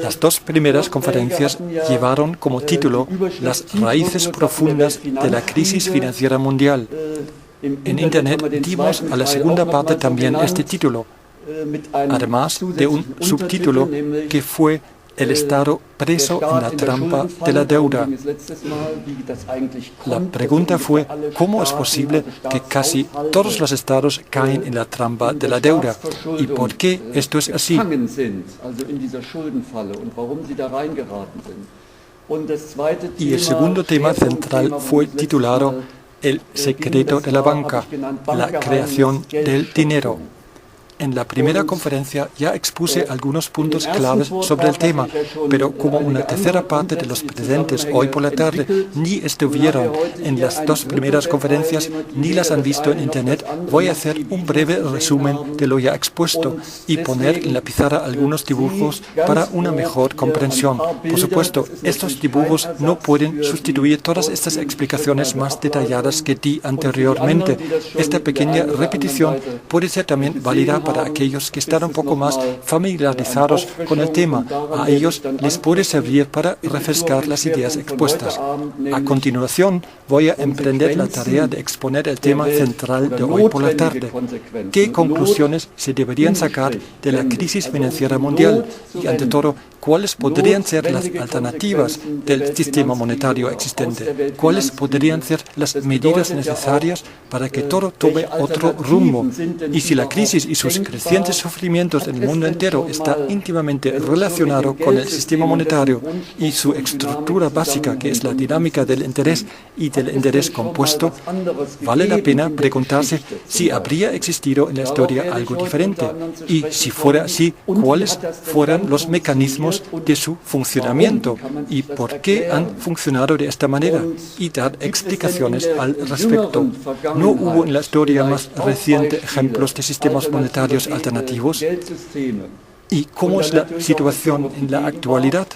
Las dos primeras conferencias llevaron como título Las raíces profundas de la crisis financiera mundial. En Internet dimos a la segunda parte también este título, además de un subtítulo que fue El Estado preso en la trampa de la deuda. La pregunta fue, ¿cómo es posible que casi todos los estados caen en la trampa de la deuda? ¿Y por qué esto es así? Y el segundo tema central fue titulado El secreto de la banca, la creación del dinero. En la primera conferencia ya expuse algunos puntos claves sobre el tema, pero como una tercera parte de los presentes hoy por la tarde ni estuvieron en las dos primeras conferencias ni las han visto en Internet, voy a hacer un breve resumen de lo ya expuesto y poner en la pizarra algunos dibujos para una mejor comprensión. Por supuesto, estos dibujos no pueden sustituir todas estas explicaciones más detalladas que di anteriormente. Esta pequeña repetición puede ser también válida para aquellos que están un poco más familiarizados con el tema. A ellos les puede servir para refrescar las ideas expuestas. A continuación, voy a emprender la tarea de exponer el tema central de hoy por la tarde. ¿Qué conclusiones se deberían sacar de la crisis financiera mundial? Y ante todo, ¿cuáles podrían ser las alternativas del sistema monetario existente? ¿Cuáles podrían ser las medidas necesarias para que todo tome otro rumbo? Y si la crisis y sus crecientes sufrimientos en el mundo entero está íntimamente relacionado con el sistema monetario y su estructura básica, que es la dinámica del interés y del interés compuesto, vale la pena preguntarse si habría existido en la historia algo diferente y, si fuera así, cuáles fueran los mecanismos de su funcionamiento y por qué han funcionado de esta manera y dar explicaciones al respecto. ¿No hubo en la historia más reciente ejemplos de sistemas monetarios alternativos? ¿Y cómo es la situación en la actualidad?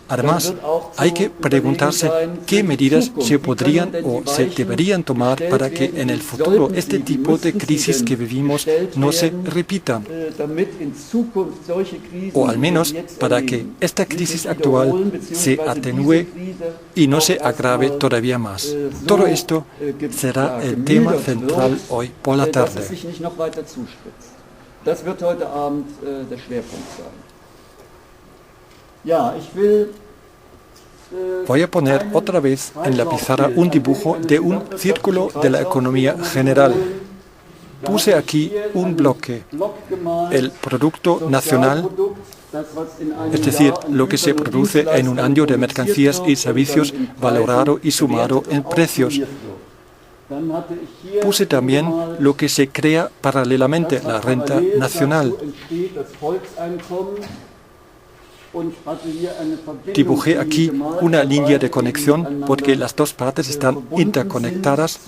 Además, hay que preguntarse qué medidas se podrían o se deberían tomar para que en el futuro este tipo de crisis que vivimos no se repitan, o al menos para que esta crisis actual se atenúe y no se agrave todavía más. Todo esto será el tema central hoy por la tarde. Voy a poner otra vez en la pizarra un dibujo de un círculo de la economía general. Puse aquí un bloque, el Producto Nacional, es decir, lo que se produce en un año de mercancías y servicios valorado y sumado en precios. Puse también lo que se crea paralelamente, la renta nacional. Dibujé aquí una línea de conexión porque las dos partes están interconectadas.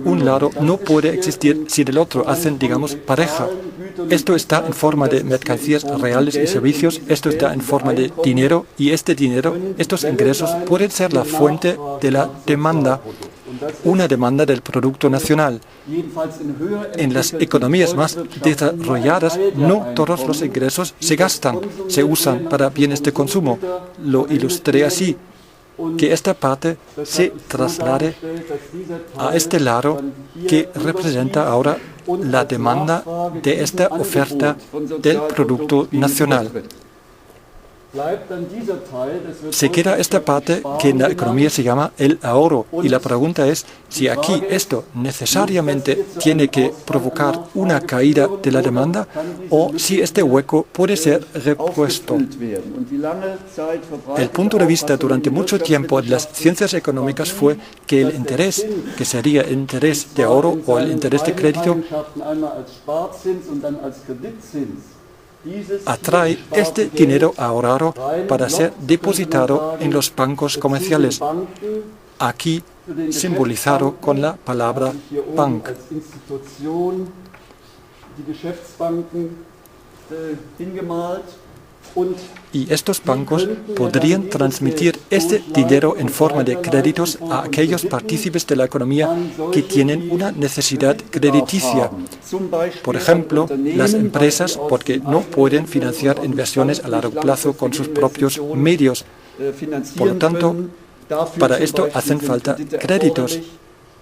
Un lado no puede existir sin el otro, hacen, digamos, pareja. Esto está en forma de mercancías reales y servicios, esto está en forma de dinero y este dinero, estos ingresos pueden ser la fuente de la demanda, una demanda del Producto Nacional. En las economías más desarrolladas, no todos los ingresos se gastan, se usan para bienes de consumo. Lo ilustré así, que esta parte se traslade a este lado que representa ahora la demanda de esta oferta del Producto Nacional. Se queda esta parte que en la economía se llama el ahorro y la pregunta es si aquí esto necesariamente tiene que provocar una caída de la demanda o si este hueco puede ser repuesto. El punto de vista durante mucho tiempo de las ciencias económicas fue que el interés, que sería el interés de ahorro o el interés de crédito, atrae este dinero ahorrado para ser depositado en los bancos comerciales, aquí simbolizado con la palabra bank. Y estos bancos podrían transmitir este dinero en forma de créditos a aquellos partícipes de la economía que tienen una necesidad crediticia. Por ejemplo, las empresas, porque no pueden financiar inversiones a largo plazo con sus propios medios. Por lo tanto, para esto hacen falta créditos.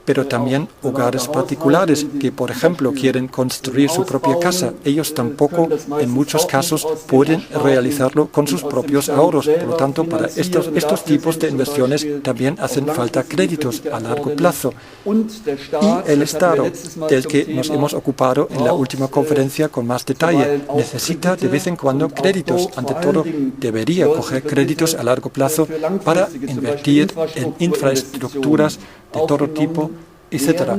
Pero también hogares particulares que, por ejemplo, quieren construir su propia casa. Ellos tampoco, en muchos casos, pueden realizarlo con sus propios ahorros. Por lo tanto, para estos tipos de inversiones también hacen falta créditos a largo plazo. Y el Estado, del que nos hemos ocupado en la última conferencia con más detalle, necesita de vez en cuando créditos. Ante todo, debería coger créditos a largo plazo para invertir en infraestructuras de todo tipo, etc.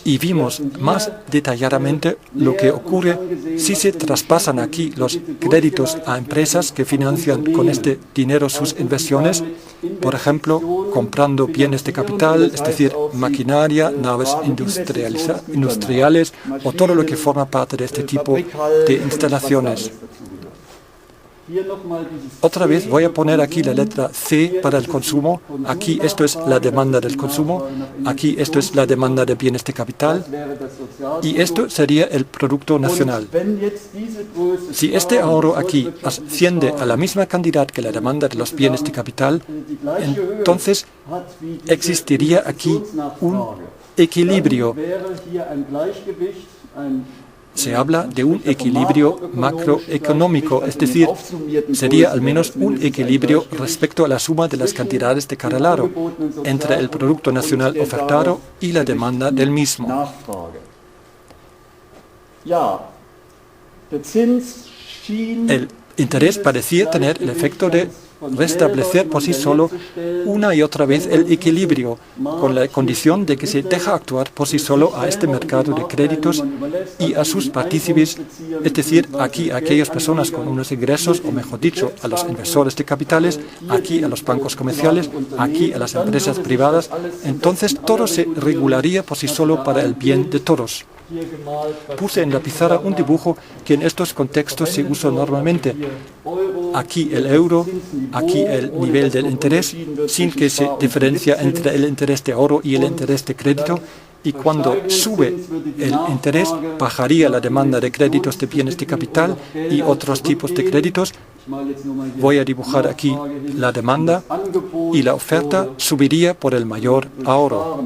Y vimos más detalladamente lo que ocurre si se traspasan aquí los créditos a empresas que financian con este dinero sus inversiones, por ejemplo, comprando bienes de capital, es decir, maquinaria, naves industriales o todo lo que forma parte de este tipo de instalaciones. Otra vez voy a poner aquí la letra C para el consumo. Aquí esto es la demanda del consumo. Aquí esto es la demanda de bienes de capital. Y esto sería el Producto Nacional. Si este ahorro aquí asciende a la misma cantidad que la demanda de los bienes de capital, entonces existiría aquí un equilibrio. Se habla de un equilibrio macroeconómico, es decir, sería al menos un equilibrio respecto a la suma de las cantidades de cada lado entre el Producto Nacional ofertado y la demanda del mismo. El interés parecía tener el efecto de restablecer por sí solo una y otra vez el equilibrio, con la condición de que se deja actuar por sí solo a este mercado de créditos y a sus partícipes, es decir, aquí a aquellas personas con unos ingresos, o mejor dicho, a los inversores de capitales, aquí a los bancos comerciales, aquí a las empresas privadas. Entonces todo se regularía por sí solo para el bien de todos. Puse en la pizarra un dibujo que en estos contextos se usa normalmente. Aquí el euro, aquí el nivel del interés, sin que se diferencia entre el interés de ahorro y el interés de crédito. Y cuando sube el interés, bajaría la demanda de créditos de bienes de capital y otros tipos de créditos. Voy a dibujar aquí la demanda y la oferta subiría por el mayor ahorro.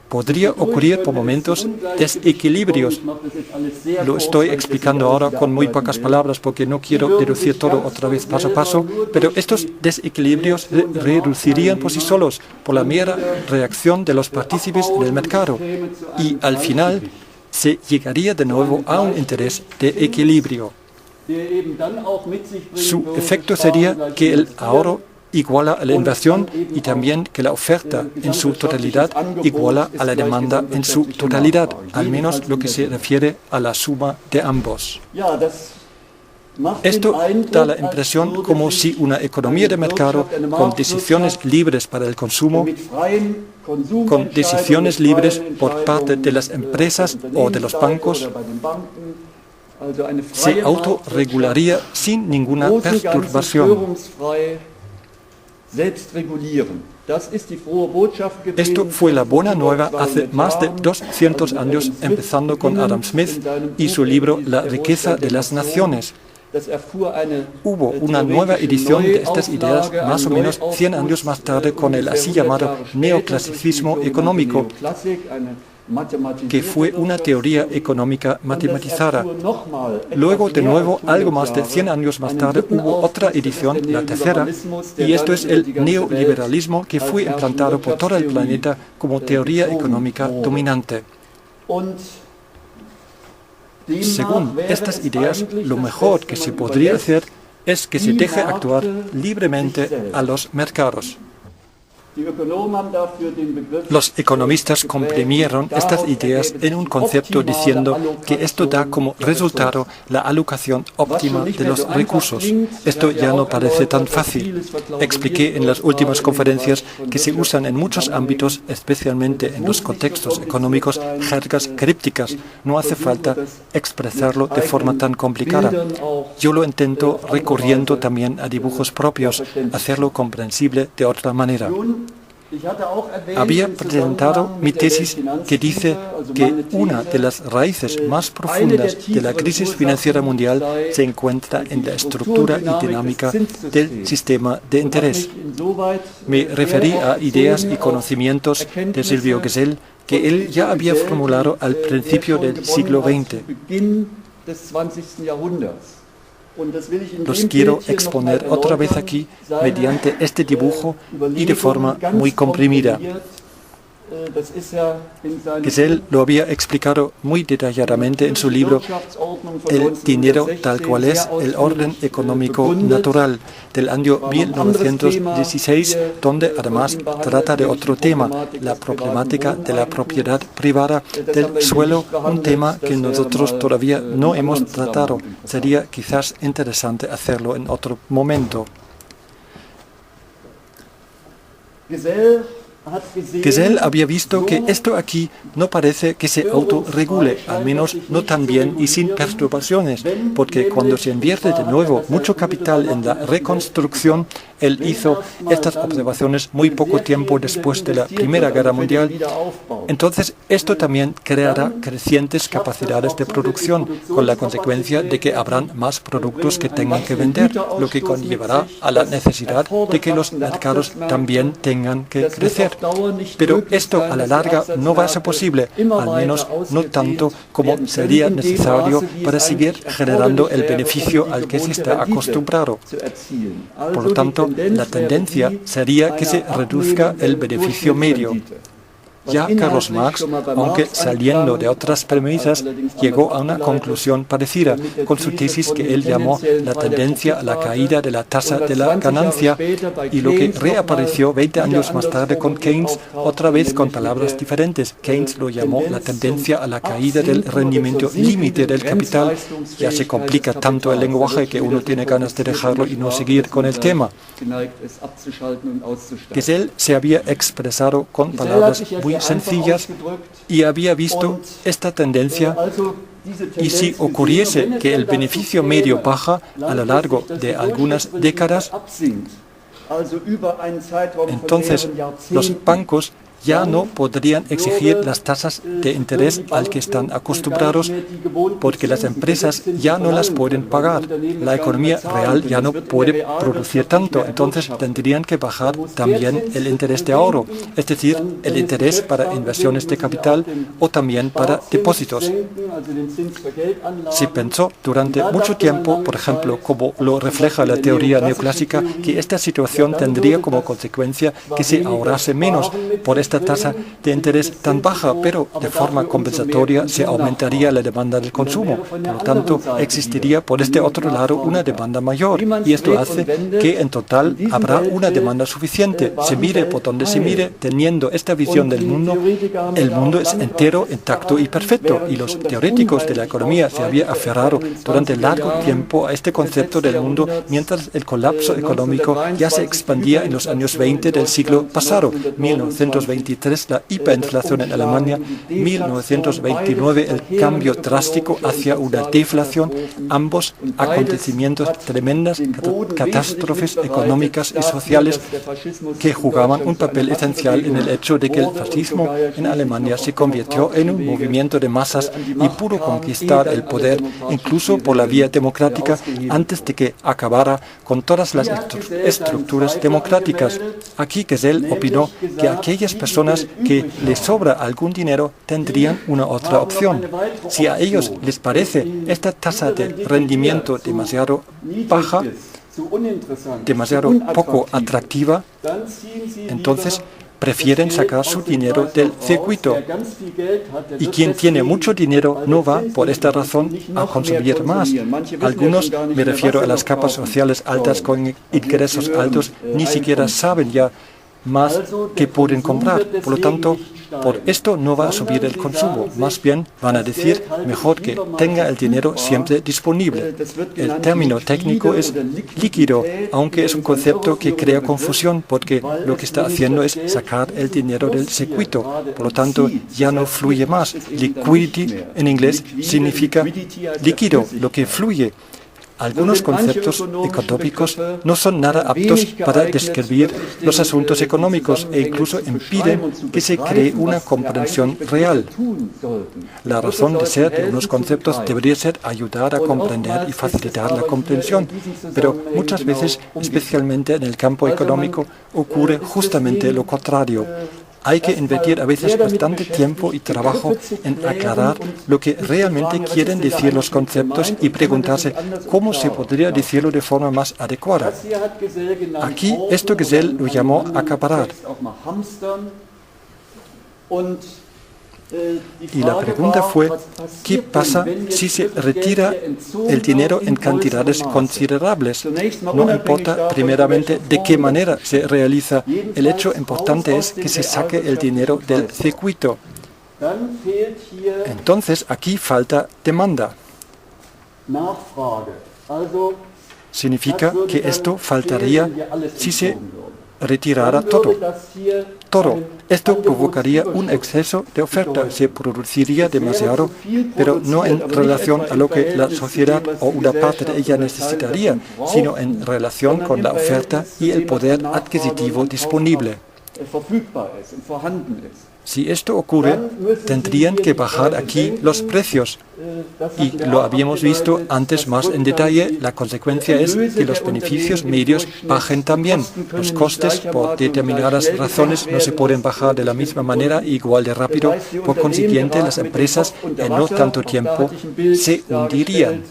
Podría ocurrir por momentos desequilibrios. Lo estoy explicando ahora con muy pocas palabras porque no quiero deducir todo otra vez paso a paso, pero estos desequilibrios se reducirían por sí solos por la mera reacción de los partícipes del mercado y al final se llegaría de nuevo a un interés de equilibrio. Su efecto sería que el ahorro iguala a la inversión y también que la oferta en su totalidad iguala a la demanda en su totalidad, al menos lo que se refiere a la suma de ambos. Esto da la impresión como si una economía de mercado con decisiones libres para el consumo, con decisiones libres por parte de las empresas o de los bancos, se autorregularía sin ninguna perturbación. Esto fue la buena nueva hace más de 200 años, empezando con Adam Smith y su libro La riqueza de las naciones. Hubo una nueva edición de estas ideas más o menos 100 años más tarde con el así llamado neoclasicismo económico, que fue una teoría económica matematizada. Luego, de nuevo, algo más de 100 años más tarde, hubo otra edición, la tercera, y esto es el neoliberalismo que fue implantado por todo el planeta como teoría económica dominante. Según estas ideas, lo mejor que se podría hacer es que se deje actuar libremente a los mercados. Los economistas comprimieron estas ideas en un concepto diciendo que esto da como resultado la alocación óptima de los recursos. Esto ya no parece tan fácil. Expliqué en las últimas conferencias que se usan en muchos ámbitos, especialmente en los contextos económicos, jergas crípticas. No hace falta expresarlo de forma tan complicada. Yo lo intento recurriendo también a dibujos propios, hacerlo comprensible de otra manera. Había presentado mi tesis que dice que una de las raíces más profundas de la crisis financiera mundial se encuentra en la estructura y dinámica del sistema de interés. Me referí a ideas y conocimientos de Silvio Gesell que él ya había formulado al principio del siglo XX. Los quiero exponer otra vez aquí mediante este dibujo y de forma muy comprimida. Gesell lo había explicado muy detalladamente en su libro El dinero tal cual es, el orden económico natural, del año 1916, donde además trata de otro tema, la problemática de la propiedad privada del suelo, un tema que nosotros todavía no hemos tratado. Sería quizás interesante hacerlo en otro momento. Gesell había visto que esto aquí no parece que se autorregule, al menos no tan bien y sin perturbaciones, porque cuando se invierte de nuevo mucho capital en la reconstrucción, él hizo estas observaciones muy poco tiempo después de la Primera Guerra Mundial. Entonces, esto también creará crecientes capacidades de producción, con la consecuencia de que habrán más productos que tengan que vender, lo que conllevará a la necesidad de que los mercados también tengan que crecer. Pero esto a la larga no va a ser posible, al menos no tanto como sería necesario para seguir generando el beneficio al que se está acostumbrado. Por lo tanto, la tendencia sería que se reduzca el beneficio medio. Ya Carlos Marx, aunque saliendo de otras premisas, llegó a una conclusión parecida con su tesis que él llamó la tendencia a la caída de la tasa de la ganancia, y lo que reapareció 20 años más tarde con Keynes, otra vez con palabras diferentes. Keynes lo llamó la tendencia a la caída del rendimiento límite del capital. Ya se complica tanto el lenguaje que uno tiene ganas de dejarlo y no seguir con el tema. Gesell se había expresado con palabras muy sencillas y había visto esta tendencia, y si ocurriese que el beneficio medio baja a lo largo de algunas décadas, entonces los bancos ya no podrían exigir las tasas de interés al que están acostumbrados, porque las empresas ya no las pueden pagar. La economía real ya no puede producir tanto, entonces tendrían que bajar también el interés de ahorro, es decir, el interés para inversiones de capital o también para depósitos. Se pensó durante mucho tiempo, por ejemplo, como lo refleja la teoría neoclásica, que esta situación tendría como consecuencia que se ahorrase menos por esta tasa de interés tan baja, pero de forma compensatoria se aumentaría la demanda del consumo. Por lo tanto, existiría por este otro lado una demanda mayor, y esto hace que en total habrá una demanda suficiente. Se mire por donde se mire, teniendo esta visión del mundo, el mundo es entero, intacto y perfecto, y los teórico de la economía se había aferrado durante largo tiempo a este concepto del mundo, mientras el colapso económico ya se expandía en los años 20 del siglo pasado, 1923 la hiperinflación en Alemania, 1929 el cambio drástico hacia una deflación, ambos acontecimientos tremendas catástrofes económicas y sociales que jugaban un papel esencial en el hecho de que el fascismo en Alemania se convirtió en un movimiento de masas y pudo conquistar el poder incluso por la vía democrática antes de que acabara con todas las estructuras democráticas. Aquí Gesell opinó que aquellas personas que les sobra algún dinero tendrían una otra opción. Si a ellos les parece esta tasa de rendimiento demasiado baja, demasiado poco atractiva, entonces prefieren sacar su dinero del circuito. Y quien tiene mucho dinero no va, por esta razón, a consumir más. Algunos, me refiero a las capas sociales altas con ingresos altos, ni siquiera saben ya más que pueden comprar. Por lo tanto, por esto no va a subir el consumo. Más bien van a decir, mejor que tenga el dinero siempre disponible. El término técnico es líquido, aunque es un concepto que crea confusión porque lo que está haciendo es sacar el dinero del circuito. Por lo tanto, ya no fluye más. Liquidity en inglés significa líquido, lo que fluye. Algunos conceptos económicos no son nada aptos para describir los asuntos económicos e incluso impiden que se cree una comprensión real. La razón de ser de unos conceptos debería ser ayudar a comprender y facilitar la comprensión, pero muchas veces, especialmente en el campo económico, ocurre justamente lo contrario. Hay que invertir a veces bastante tiempo y trabajo en aclarar lo que realmente quieren decir los conceptos y preguntarse cómo se podría decirlo de forma más adecuada. Aquí, esto Gesell lo llamó acaparar. Y la pregunta fue, ¿qué pasa si se retira el dinero en cantidades considerables? No importa primeramente de qué manera se realiza. El hecho importante es que se saque el dinero del circuito. Entonces, aquí falta demanda. Significa que esto faltaría si se retirara todo. Esto provocaría un exceso de oferta, se produciría demasiado, pero no en relación a lo que la sociedad o una parte de ella necesitaría, sino en relación con la oferta y el poder adquisitivo disponible. Si esto ocurre, tendrían que bajar aquí los precios. Y lo habíamos visto antes más en detalle, la consecuencia es que los beneficios medios bajen también. Los costes, por determinadas razones, no se pueden bajar de la misma manera igual de rápido. Por consiguiente, las empresas en no tanto tiempo se hundirían.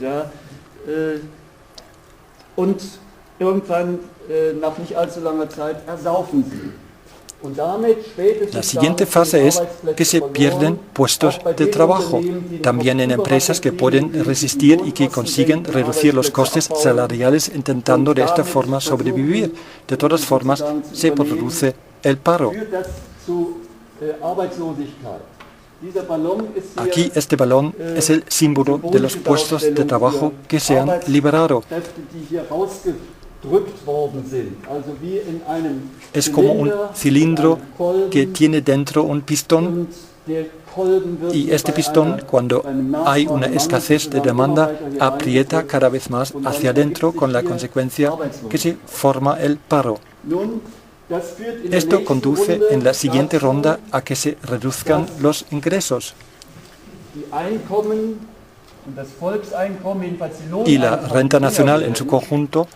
La siguiente fase es que se pierden puestos de trabajo, también en empresas que pueden resistir y que consiguen reducir los costes salariales intentando de esta forma sobrevivir. De todas formas, se produce el paro. Aquí este balón es el símbolo de los puestos de trabajo que se han liberado. Es como un cilindro que tiene dentro un pistón y este pistón, cuando hay una escasez de demanda, aprieta cada vez más hacia adentro con la consecuencia que se forma el paro. Esto conduce en la siguiente ronda a que se reduzcan los ingresos. Y la renta nacional en su conjunto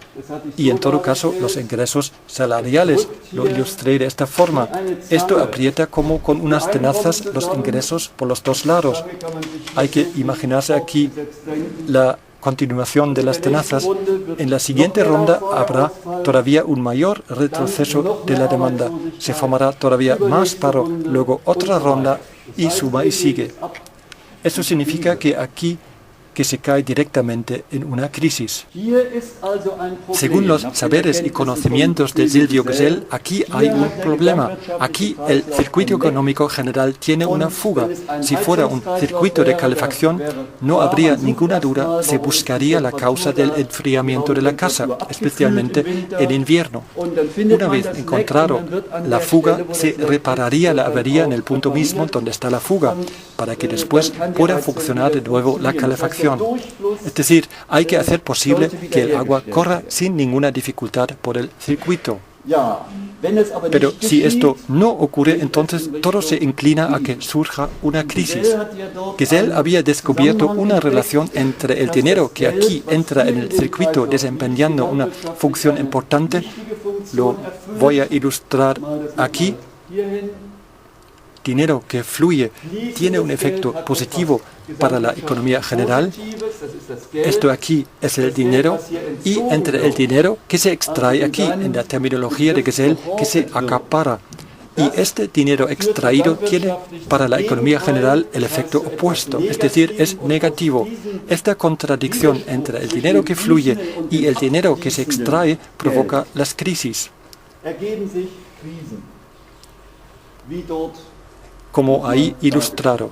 y en todo caso los ingresos salariales. Lo ilustré de esta forma. Esto aprieta como con unas tenazas los ingresos por los dos lados. Hay que imaginarse aquí la continuación de las tenazas. En la siguiente ronda habrá todavía un mayor retroceso de la demanda. Se formará todavía más paro, luego otra ronda y suma y sigue. Eso significa que aquí que se cae directamente en una crisis. Según los saberes y conocimientos de Silvio Gesell, aquí hay un problema. Aquí el circuito económico general tiene una fuga. Si fuera un circuito de calefacción, no habría ninguna duda, se buscaría la causa del enfriamiento de la casa, especialmente en invierno. Una vez encontrado la fuga, se repararía la avería en el punto mismo donde está la fuga, para que después pueda funcionar de nuevo la calefacción. Es decir, hay que hacer posible que el agua corra sin ninguna dificultad por el circuito. Pero si esto no ocurre, entonces todo se inclina a que surja una crisis. Gesell había descubierto una relación entre el dinero que aquí entra en el circuito desempeñando una función importante. Lo voy a ilustrar aquí. Dinero que fluye tiene un efecto positivo para la economía general. Esto aquí es el dinero y entre el dinero que se extrae aquí, en la terminología de Gesell, que se acapara. Y este dinero extraído tiene para la economía general el efecto opuesto, es decir, es negativo. Esta contradicción entre el dinero que fluye y el dinero que se extrae provoca las crisis. como ahí ilustrado.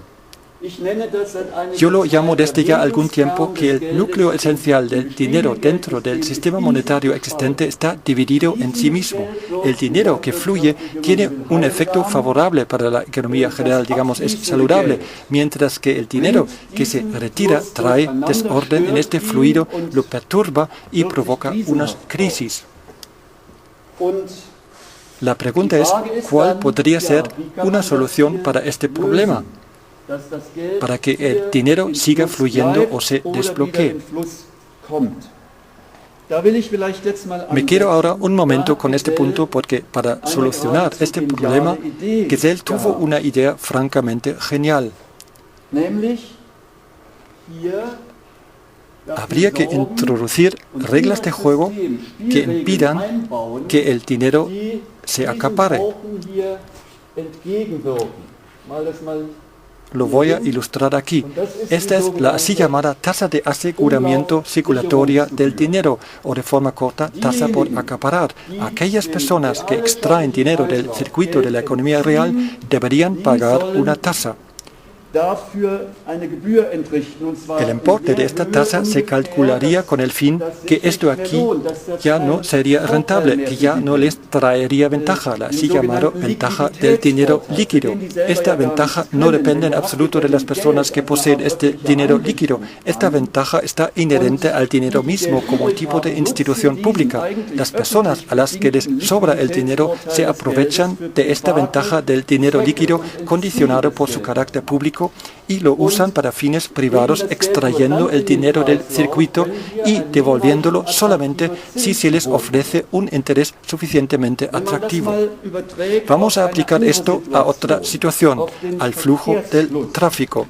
Yo lo llamo desde ya algún tiempo que el núcleo esencial del dinero dentro del sistema monetario existente está dividido en sí mismo. El dinero que fluye tiene un efecto favorable para la economía general, digamos, es saludable, mientras que el dinero que se retira trae desorden en este fluido, lo perturba y provoca unas crisis. La pregunta es, ¿cuál podría ser una solución para este problema? Para que el dinero siga fluyendo o se desbloquee. Me quiero ahora un momento con este punto porque para solucionar este problema, Gesell tuvo una idea francamente genial. Habría que introducir reglas de juego que impidan que el dinero se acapare. Lo voy a ilustrar aquí. Esta es la así llamada tasa de aseguramiento circulatoria del dinero, o de forma corta, tasa por acaparar. Aquellas personas que extraen dinero del circuito de la economía real deberían pagar una tasa. El importe de esta tasa se calcularía con el fin que esto aquí ya no sería rentable, que ya no les traería ventaja, la así llamada ventaja del dinero líquido. Esta ventaja no depende en absoluto de las personas que poseen este dinero líquido. Esta ventaja está inherente al dinero mismo como tipo de institución pública. Las personas a las que les sobra el dinero se aprovechan de esta ventaja del dinero líquido condicionado por su carácter público y lo usan para fines privados, extrayendo el dinero del circuito y devolviéndolo solamente si se les ofrece un interés suficientemente atractivo. Vamos a aplicar esto a otra situación, al flujo del tráfico.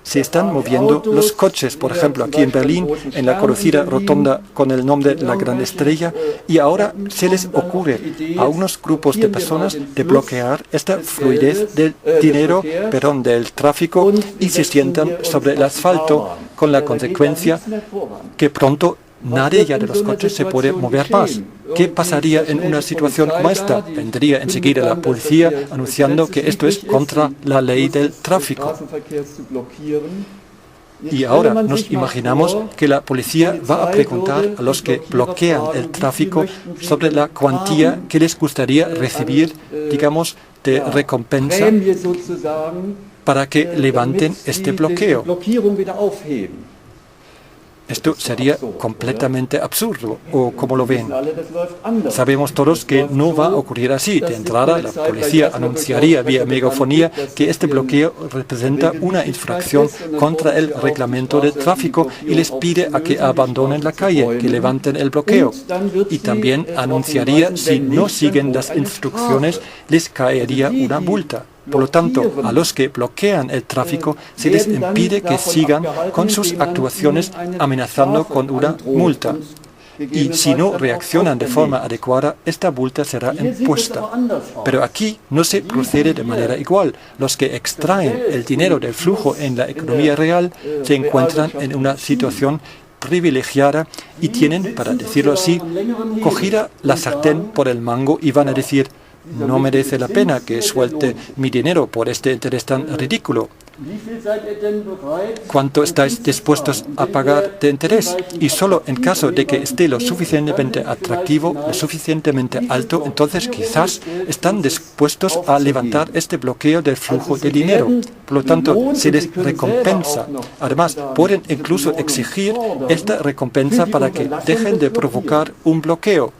Se están moviendo los coches, por ejemplo, aquí en Berlín, en la conocida rotonda con el nombre de la Gran Estrella, y ahora se les ocurre a unos grupos de personas de bloquear esta fluidez del dinero, del tráfico, y se sientan sobre el asfalto, con la consecuencia que pronto nadie ya de los coches se puede mover más. ¿Qué pasaría en una situación como esta? Vendría enseguida la policía anunciando que esto es contra la ley del tráfico. Y ahora nos imaginamos que la policía va a preguntar a los que bloquean el tráfico sobre la cuantía que les gustaría recibir, digamos, de recompensa para que levanten este bloqueo. Esto sería completamente absurdo, ¿o cómo lo ven? Sabemos todos que no va a ocurrir así. De entrada, la policía anunciaría vía megafonía que este bloqueo representa una infracción contra el reglamento de tráfico y les pide a que abandonen la calle, que levanten el bloqueo. Y también anunciaría si no siguen las instrucciones, les caería una multa. Por lo tanto, a los que bloquean el tráfico se les impide que sigan con sus actuaciones amenazando con una multa. Y si no reaccionan de forma adecuada, esta multa será impuesta. Pero aquí no se procede de manera igual. Los que extraen el dinero del flujo en la economía real se encuentran en una situación privilegiada y tienen, para decirlo así, cogida la sartén por el mango y van a decir: no merece la pena que suelte mi dinero por este interés tan ridículo. ¿Cuánto estáis dispuestos a pagar de interés? Y solo en caso de que esté lo suficientemente atractivo, lo suficientemente alto, entonces quizás están dispuestos a levantar este bloqueo del flujo de dinero. Por lo tanto, se les recompensa. Además, pueden incluso exigir esta recompensa para que dejen de provocar un bloqueo.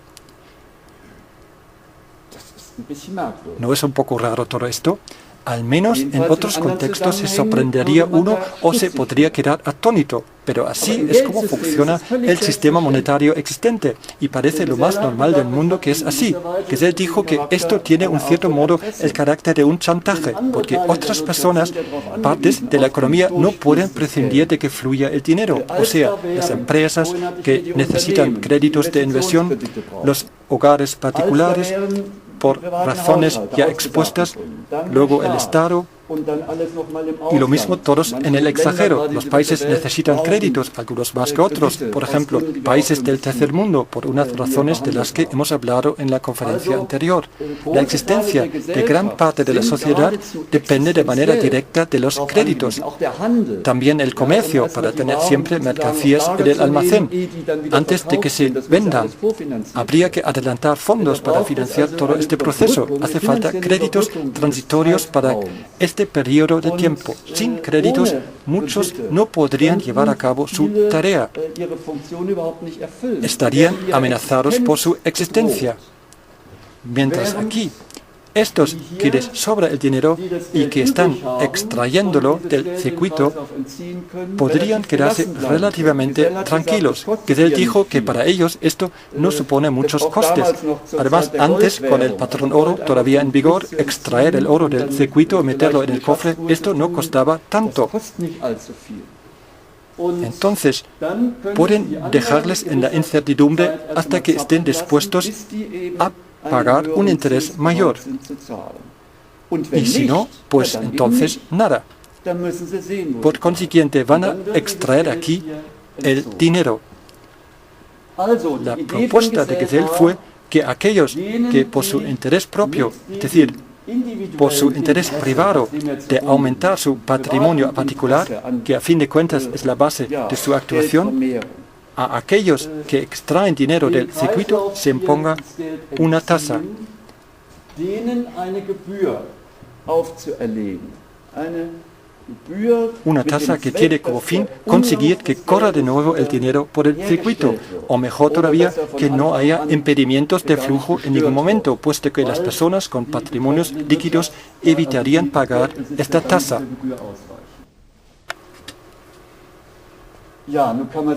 ¿No es un poco raro todo esto? Al menos en otros contextos se sorprendería uno o se podría quedar atónito, pero así es como funciona el sistema monetario existente y parece lo más normal del mundo que es así. Gesell dijo que esto tiene un cierto modo el carácter de un chantaje, porque otras personas, partes de la economía, no pueden prescindir de que fluya el dinero, o sea, las empresas que necesitan créditos de inversión, los hogares particulares, por razones ya expuestas, luego el Estado, Y lo mismo todos en el extranjero. Los países necesitan créditos, algunos más que otros. Por ejemplo, países del tercer mundo, por unas razones de las que hemos hablado en la conferencia anterior. La existencia de gran parte de la sociedad depende de manera directa de los créditos. También el comercio, para tener siempre mercancías en el almacén, antes de que se vendan. Habría que adelantar fondos para financiar todo este proceso. Hace falta créditos transitorios para este periodo de tiempo. Sin créditos, muchos no podrían llevar a cabo su tarea. Estarían amenazados por su existencia. Mientras aquí, estos que les sobra el dinero y que están extrayéndolo del circuito podrían quedarse relativamente tranquilos. Gesell dijo que para ellos esto no supone muchos costes. Además, antes, con el patrón oro todavía en vigor, extraer el oro del circuito y meterlo en el cofre, esto no costaba tanto. Entonces, pueden dejarles en la incertidumbre hasta que estén dispuestos a pagar un interés mayor. Y si no, pues entonces nada. Por consiguiente, van a extraer aquí el dinero. La propuesta de Gesell fue que aquellos que por su interés propio, es decir, por su interés privado de aumentar su patrimonio particular, que a fin de cuentas es la base de su actuación, a aquellos que extraen dinero del circuito se imponga una tasa. Una tasa que tiene como fin conseguir que corra de nuevo el dinero por el circuito, o mejor todavía, que no haya impedimentos de flujo en ningún momento, puesto que las personas con patrimonios líquidos evitarían pagar esta tasa.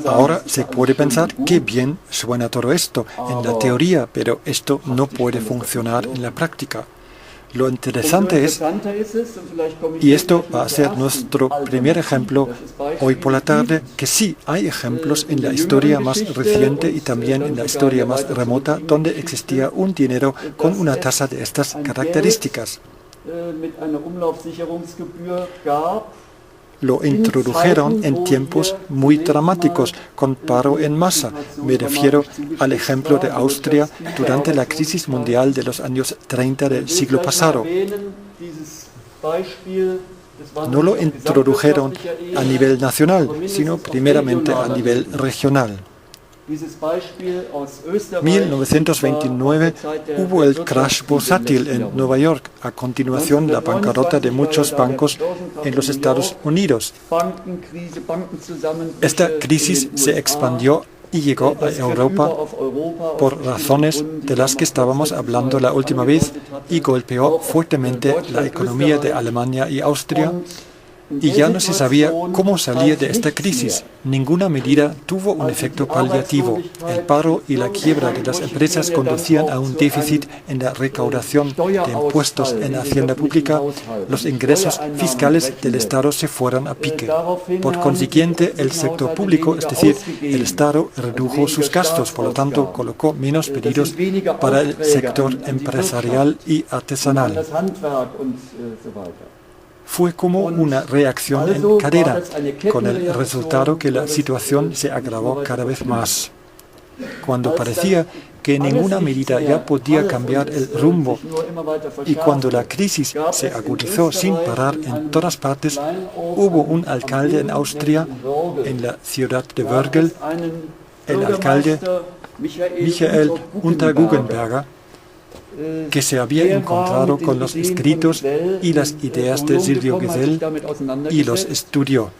Ahora se puede pensar qué bien suena todo esto en la teoría, pero esto no puede funcionar en la práctica. Lo interesante es, y esto va a ser nuestro primer ejemplo hoy por la tarde, que sí hay ejemplos en la historia más reciente y también en la historia más remota donde existía un dinero con una tasa de estas características. Lo introdujeron en tiempos muy dramáticos, con paro en masa. Me refiero al ejemplo de Austria durante la crisis mundial de los años 30 del siglo pasado. No lo introdujeron a nivel nacional, sino primeramente a nivel regional. 1929 hubo el crash bursátil en Nueva York, a continuación la bancarrota de muchos bancos en los Estados Unidos. Esta crisis se expandió y llegó a Europa por razones de las que estábamos hablando la última vez y golpeó fuertemente la economía de Alemania y Austria. Y ya no se sabía cómo salir de esta crisis. Ninguna medida tuvo un efecto paliativo. El paro y la quiebra de las empresas conducían a un déficit en la recaudación de impuestos en la hacienda pública. Los ingresos fiscales del Estado se fueron a pique. Por consiguiente, el sector público, es decir, el Estado, redujo sus gastos, por lo tanto, colocó menos pedidos para el sector empresarial y artesanal. Fue como una reacción en cadena, con el resultado que la situación se agravó cada vez más. Cuando parecía que ninguna medida ya podía cambiar el rumbo y cuando la crisis se agudizó sin parar en todas partes, hubo un alcalde en Austria, en la ciudad de Wörgl, el alcalde Michael Unterguggenberger, que se había encontrado con los escritos y las ideas de Silvio Gesell y los estudió.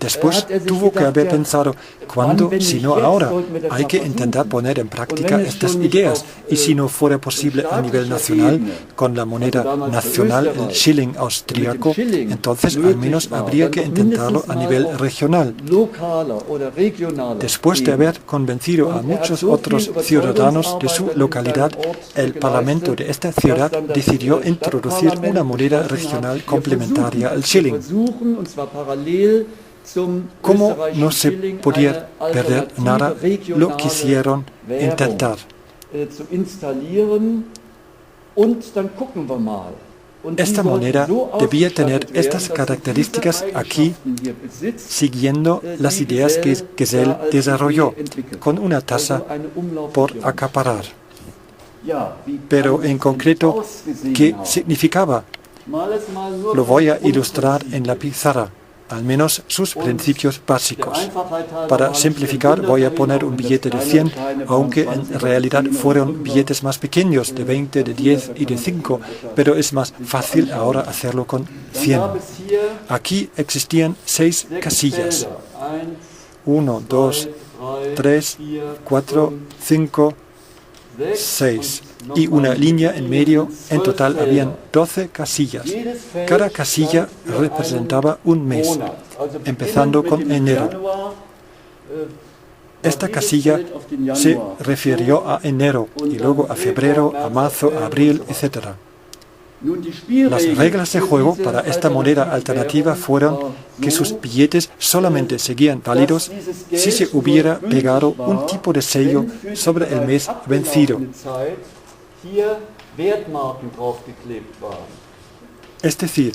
Después tuvo que haber pensado, ¿cuándo, si no ahora? Hay que intentar poner en práctica estas ideas. Y si no fuera posible a nivel nacional, con la moneda nacional, el Schilling austríaco, entonces al menos habría que intentarlo a nivel regional. Después de haber convencido a muchos otros ciudadanos de su localidad, el Parlamento de esta ciudad decidió introducir una moneda regional complementaria al Schilling. Como no se podía perder nada, lo quisieron intentar. 1929 hubo el crash bursátil en Nueva York, a continuación la bancarrota de muchos bancos en los Estados Unidos. Esta crisis se expandió y llegó a Europa por razones de las que estábamos hablando la última vez y golpeó fuertemente la economía de Alemania y Austria. Esta moneda debía tener estas características aquí, siguiendo las ideas que Gesell desarrolló, con una tasa por acaparar. Pero en concreto, ¿qué significaba? Lo voy a ilustrar en la pizarra, al menos sus principios básicos. Para simplificar, voy a poner un billete de 100, aunque en realidad fueron billetes más pequeños, de 20, de 10 y de 5, pero es más fácil ahora hacerlo con 100. Aquí existían 6 casillas. 1, 2, 3, 4, 5, 6. Y una línea en medio. En total habían 12 casillas. Cada casilla representaba un mes, empezando con enero. Esta casilla se refirió a enero y luego a febrero, a marzo, a abril, etc. Las reglas de juego para esta moneda alternativa fueron que sus billetes solamente seguían válidos si se hubiera pegado un tipo de sello sobre el mes vencido. Es decir,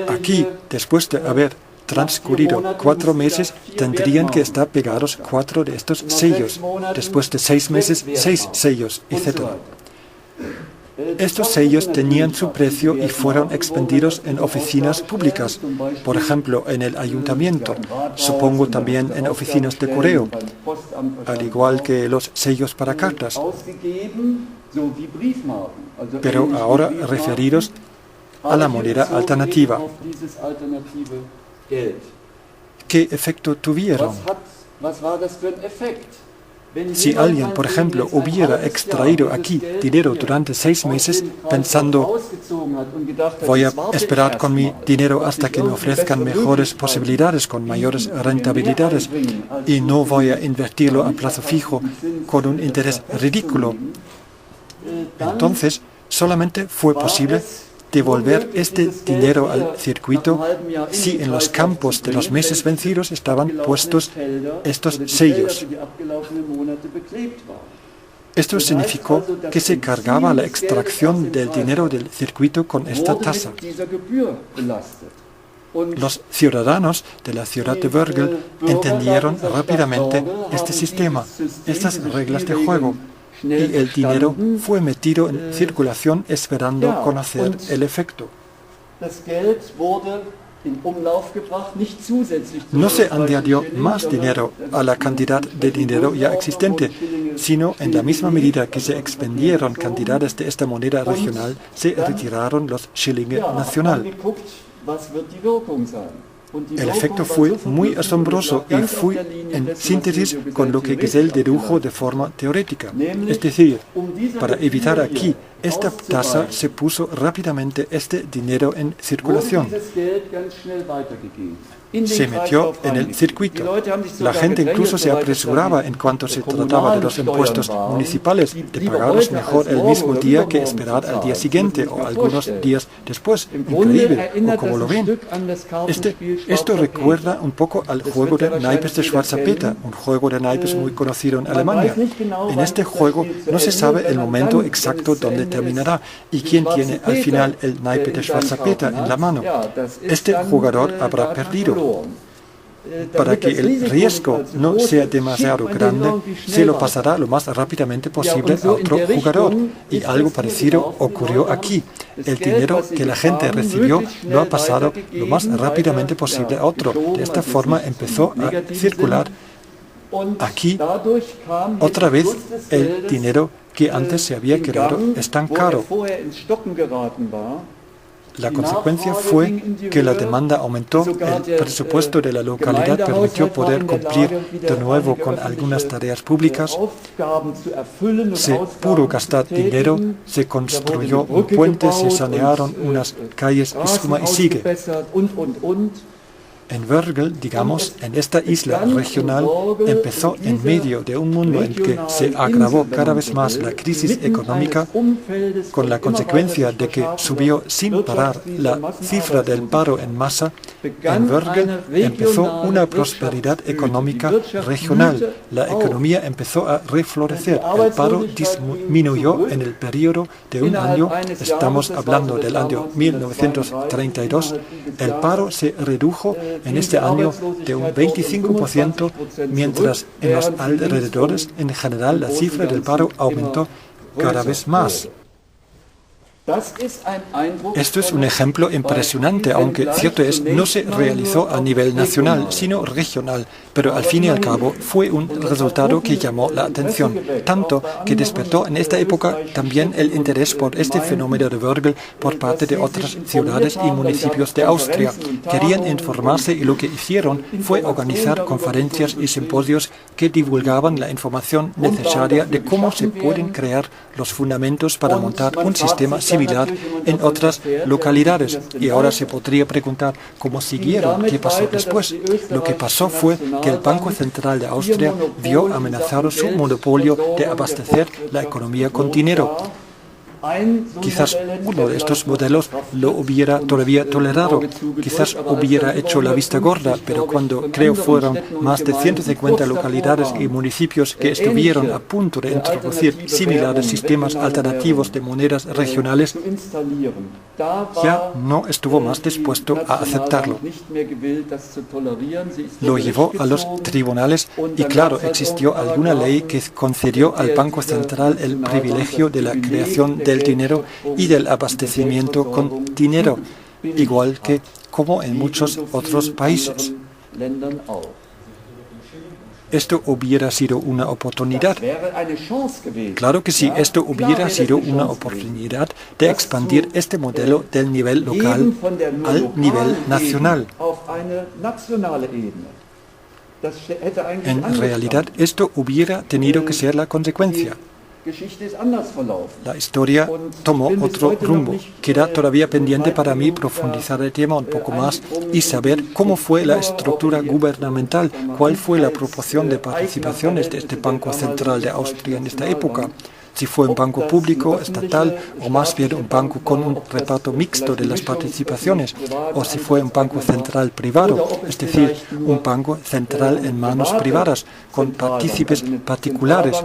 aquí, después de haber transcurrido 4 meses, tendrían que estar pegados 4 de estos sellos, después de 6 meses, 6 sellos, etc. Estos sellos tenían su precio y fueron expendidos en oficinas públicas, por ejemplo, en el ayuntamiento, supongo también en oficinas de correo, al igual que los sellos para cartas. Pero ahora referidos a la moneda alternativa. ¿Qué efecto tuvieron? Si alguien, por ejemplo, hubiera extraído aquí dinero durante 6 meses pensando, voy a esperar con mi dinero hasta que me ofrezcan mejores posibilidades, con mayores rentabilidades, y no voy a invertirlo a plazo fijo con un interés ridículo, entonces solamente fue posible devolver este dinero al circuito si en los campos de los meses vencidos estaban puestos estos sellos. Esto significó que se cargaba la extracción del dinero del circuito con esta tasa. Los ciudadanos de la ciudad de Wörgl entendieron rápidamente este sistema, estas reglas de juego, y el dinero fue metido en circulación esperando conocer el efecto. No se añadió más dinero a la cantidad de dinero ya existente, sino en la misma medida que se expendieron cantidades de esta moneda regional, se retiraron los Schillinge nacional. El efecto fue muy asombroso y fue en síntesis con lo que Gesell dedujo de forma teórica. Es decir, para evitar aquí esta tasa se puso rápidamente este dinero en circulación. Se metió en el circuito. La gente incluso se apresuraba en cuanto se trataba de los impuestos municipales, de pagarlos mejor el mismo día que esperar al día siguiente o algunos días después. Increíble, ¿o cómo lo ven? Esto recuerda un poco al juego de naipes de Schwarzer Peter, un juego de naipes muy conocido en Alemania. En este juego no se sabe el momento exacto donde terminará y quién tiene al final el naipe de Schwarzer Peter en la mano. Este jugador habrá perdido. Para que el riesgo no sea demasiado grande, se lo pasará lo más rápidamente posible a otro jugador. Y algo parecido ocurrió aquí. El dinero que la gente recibió lo ha pasado lo más rápidamente posible a otro. De esta forma empezó a circular aquí otra vez el dinero que antes se había quedado estancado. La consecuencia fue que la demanda aumentó, el presupuesto de la localidad permitió poder cumplir de nuevo con algunas tareas públicas, se pudo gastar dinero, se construyó un puente, se sanearon unas calles y suma y sigue. En Wörgl, digamos, en esta isla regional, empezó en medio de un mundo en que se agravó cada vez más la crisis económica, con la consecuencia de que subió sin parar la cifra del paro en masa. En Wörgl empezó una prosperidad económica regional. La economía empezó a reflorecer. El paro disminuyó en el periodo de un año. Estamos hablando del año 1932. El paro se redujo en este año de un 25%, mientras en los alrededores, en general, la cifra del paro aumentó cada vez más. Esto es un ejemplo impresionante, aunque cierto es, no se realizó a nivel nacional, sino regional, pero al fin y al cabo fue un resultado que llamó la atención, tanto que despertó en esta época también el interés por este fenómeno de Wörgl por parte de otras ciudades y municipios de Austria. Querían informarse y lo que hicieron fue organizar conferencias y simposios que divulgaban la información necesaria de cómo se pueden crear los fundamentos para montar un sistema similar en otras localidades. Y ahora se podría preguntar cómo siguieron, qué pasó después. Lo que pasó fue que el Banco Central de Austria vio amenazado su monopolio de abastecer la economía con dinero. Quizás uno de estos modelos lo hubiera todavía tolerado, quizás hubiera hecho la vista gorda, pero cuando creo fueron más de 150 localidades y municipios que estuvieron a punto de introducir similares sistemas alternativos de monedas regionales, ya no estuvo más dispuesto a aceptarlo. Lo llevó a los tribunales y claro, existió alguna ley que concedió al Banco Central el privilegio de la creación del dinero y del abastecimiento con dinero, igual que como en muchos otros países. ¿Esto hubiera sido una oportunidad? Claro que sí, esto hubiera sido una oportunidad de expandir este modelo del nivel local al nivel nacional. En realidad, esto hubiera tenido que ser la consecuencia. La historia tomó otro rumbo. Queda todavía pendiente para mí profundizar el tema un poco más y saber cómo fue la estructura gubernamental, cuál fue la proporción de participaciones de este Banco Central de Austria en esta época. Si fue un banco público, estatal, o más bien un banco con un reparto mixto de las participaciones, o si fue un banco central privado, es decir, un banco central en manos privadas, con partícipes particulares.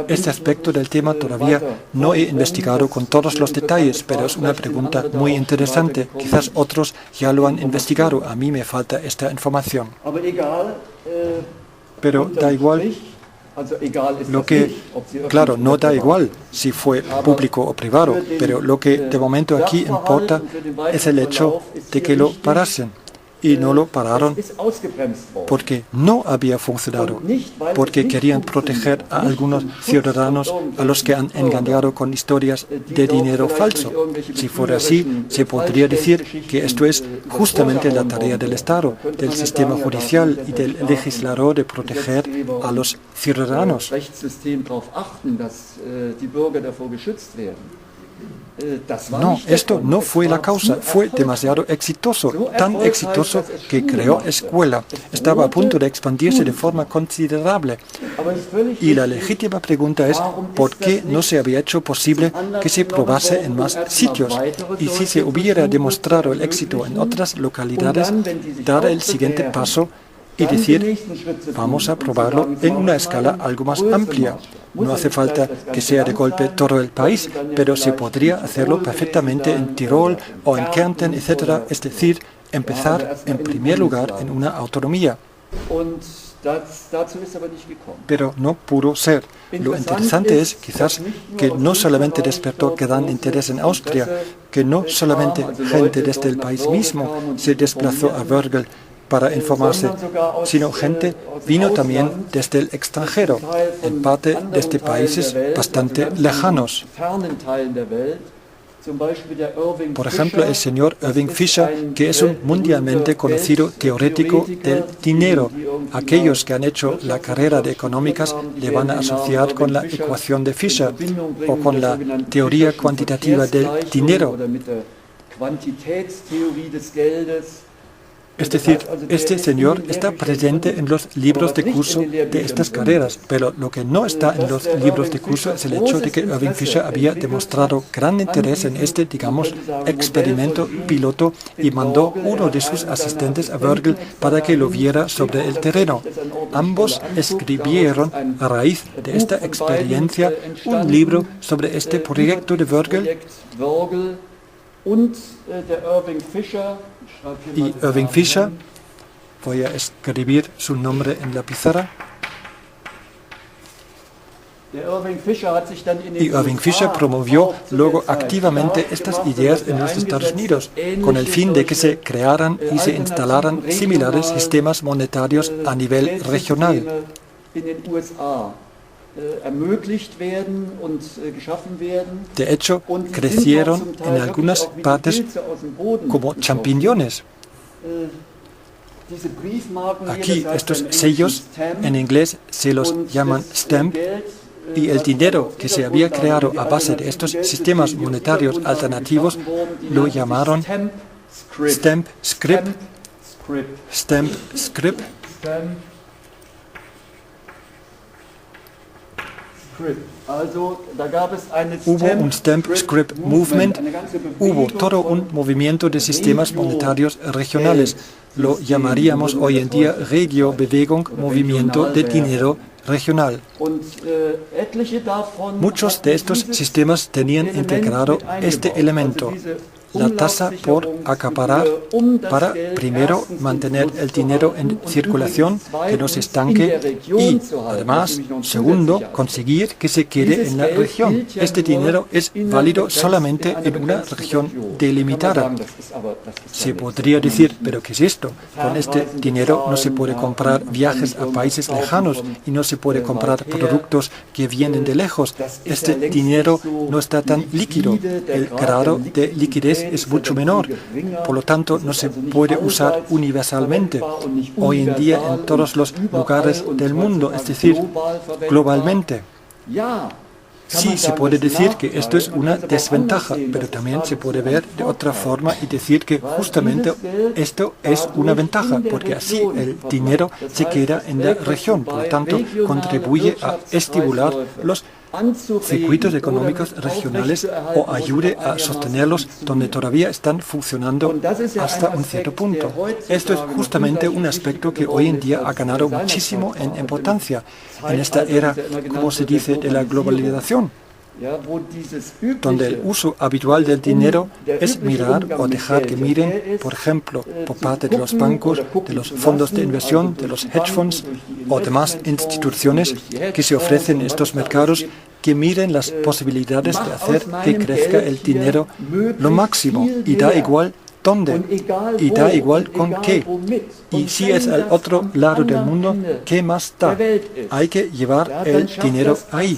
Este aspecto del tema todavía no he investigado con todos los detalles, pero es una pregunta muy interesante. Quizás otros ya lo han investigado, a mí me falta esta información. Pero da igual. Claro, no da igual si fue público o privado, pero lo que de momento aquí importa es el hecho de que lo parasen. Y no lo pararon porque no había funcionado, porque querían proteger a algunos ciudadanos a los que han engañado con historias de dinero falso. Si fuera así, se podría decir que esto es justamente la tarea del Estado, del sistema judicial y del legislador de proteger a los ciudadanos. No, esto no fue la causa, fue demasiado exitoso, tan exitoso que creó escuela, estaba a punto de expandirse de forma considerable. Y la legítima pregunta es, ¿por qué no se había hecho posible que se probase en más sitios? Y si se hubiera demostrado el éxito en otras localidades, dar el siguiente paso y decir, vamos a probarlo en una escala algo más amplia. No hace falta que sea de golpe todo el país, pero se podría hacerlo perfectamente en Tirol o en Kärnten, etc. Es decir, empezar en primer lugar en una autonomía. Pero no pudo ser. Lo interesante es, quizás, que no solamente despertó gran interés en Austria, que no solamente gente desde el país mismo se desplazó a Wörgl para informarse, sino gente vino también desde el extranjero, en parte desde países bastante lejanos. Por ejemplo, el señor Irving Fisher, que es un mundialmente conocido teórico del dinero. Aquellos que han hecho la carrera de económicas le van a asociar con la ecuación de Fisher o con la teoría cuantitativa del dinero. Es decir, este señor está presente en los libros de curso de estas carreras, pero lo que no está en los libros de curso es el hecho de que Irving Fisher había demostrado gran interés en este, digamos, experimento piloto y mandó uno de sus asistentes a Vögel para que lo viera sobre el terreno. Ambos escribieron, a raíz de esta experiencia, un libro sobre este proyecto de Vögel. Y Irving Fisher, voy a escribir su nombre en la pizarra. Y Irving Fisher promovió luego activamente estas ideas en los Estados Unidos, con el fin de que se crearan y se instalaran similares sistemas monetarios a nivel regional. De hecho, crecieron en algunas partes como champiñones. Aquí estos sellos, en inglés se los llaman stamp, y el dinero que se había creado a base de estos sistemas monetarios alternativos lo llamaron stamp script. Stamp script. Hubo un Stamp Script Movement, hubo todo un movimiento de sistemas monetarios regionales. Lo llamaríamos hoy en día Regiobewegung, movimiento de dinero regional. Muchos de estos sistemas tenían integrado este elemento, la tasa por acaparar, para primero mantener el dinero en circulación, que no se estanque, y además, segundo, conseguir que se quede en la región. Este dinero es válido solamente en una región delimitada. Se podría decir, ¿pero qué es esto? Con este dinero no se puede comprar viajes a países lejanos y no se puede comprar productos que vienen de lejos. Este dinero no está tan líquido. El grado de liquidez es mucho menor, por lo tanto no se puede usar universalmente hoy en día en todos los lugares del mundo, es decir, globalmente. Sí, se puede decir que esto es una desventaja, pero también se puede ver de otra forma y decir que justamente esto es una ventaja, porque así el dinero se queda en la región, por lo tanto contribuye a estimular los circuitos económicos regionales o ayude a sostenerlos donde todavía están funcionando hasta un cierto punto. Esto es justamente un aspecto que hoy en día ha ganado muchísimo en importancia en esta era, como se dice, de la globalización, donde el uso habitual del dinero es mirar o dejar que miren, por ejemplo, por parte de los bancos, de los fondos de inversión, de los hedge funds o demás instituciones que se ofrecen en estos mercados, que miren las posibilidades de hacer que crezca el dinero lo máximo, y da igual dónde, y da igual con qué. Y si es al otro lado del mundo, ¿qué más da? Hay que llevar el dinero ahí.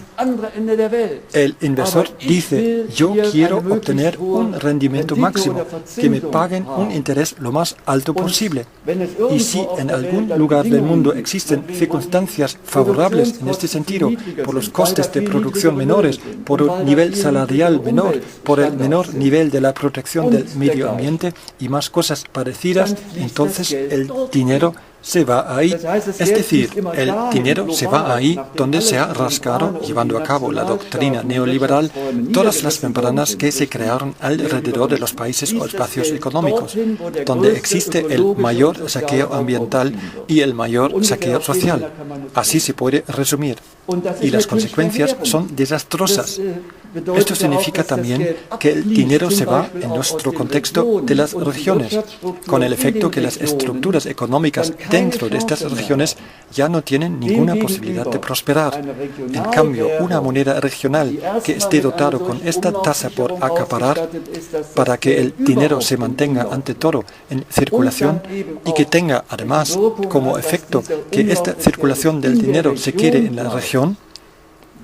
El inversor dice, yo quiero obtener un rendimiento máximo, que me paguen un interés lo más alto posible. Y si en algún lugar del mundo existen circunstancias favorables en este sentido, por los costes de producción menores, por un nivel salarial menor, por el menor nivel de la protección del medio ambiente y más cosas parecidas, entonces el dinero se va ahí. Es decir, el dinero se va ahí donde se ha rascado, llevando a cabo la doctrina neoliberal, todas las membranas que se crearon alrededor de los países o espacios económicos, donde existe el mayor saqueo ambiental y el mayor saqueo social. Así se puede resumir. Y las consecuencias son desastrosas. Esto significa también que el dinero se va, en nuestro contexto, de las regiones, con el efecto que las estructuras económicas dentro de estas regiones ya no tienen ninguna posibilidad de prosperar. En cambio, una moneda regional que esté dotado con esta tasa por acaparar, para que el dinero se mantenga ante todo en circulación y que tenga además como efecto que esta circulación del dinero se quede en la región,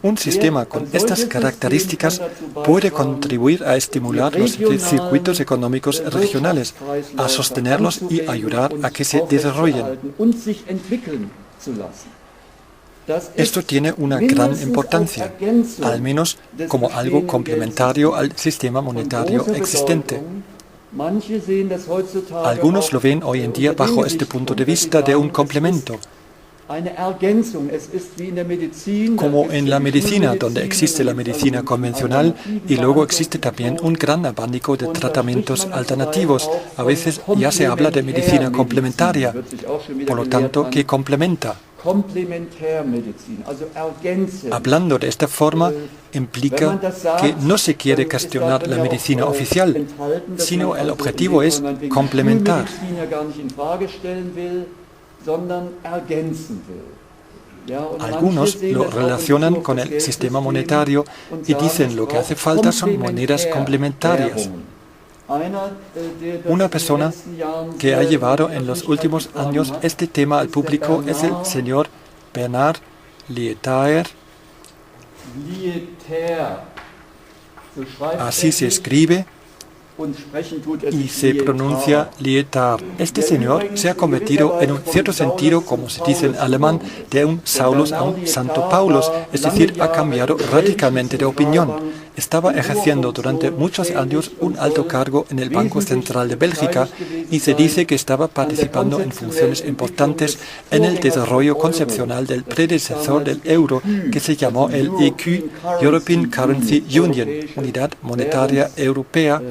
un sistema con estas características puede contribuir a estimular los circuitos económicos regionales, a sostenerlos y ayudar a que se desarrollen. Esto tiene una gran importancia, al menos como algo complementario al sistema monetario existente. Algunos lo ven hoy en día bajo este punto de vista de un complemento, como en la medicina, donde existe la medicina convencional y luego existe también un gran abanico de tratamientos alternativos. A veces ya se habla de medicina complementaria, por lo tanto, que complementa. Hablando de esta forma, implica que no se quiere cuestionar la medicina oficial, sino el objetivo es complementar. Algunos lo relacionan con el sistema monetario y dicen lo que hace falta son monedas complementarias. Una persona que ha llevado en los últimos años este tema al público es el señor Bernard Lietaer. Así se escribe y se pronuncia Lietaer. Este señor se ha convertido en un cierto sentido, como se dice en alemán, de un Saulus a un Santo Paulus, es decir, ha cambiado radicalmente de opinión. Estaba ejerciendo durante muchos años un alto cargo en el Banco Central de Bélgica y se dice que estaba participando en funciones importantes en el desarrollo concepcional del predecesor del euro, que se llamó el ECU, European Currency Union, Unidad Monetaria Europea.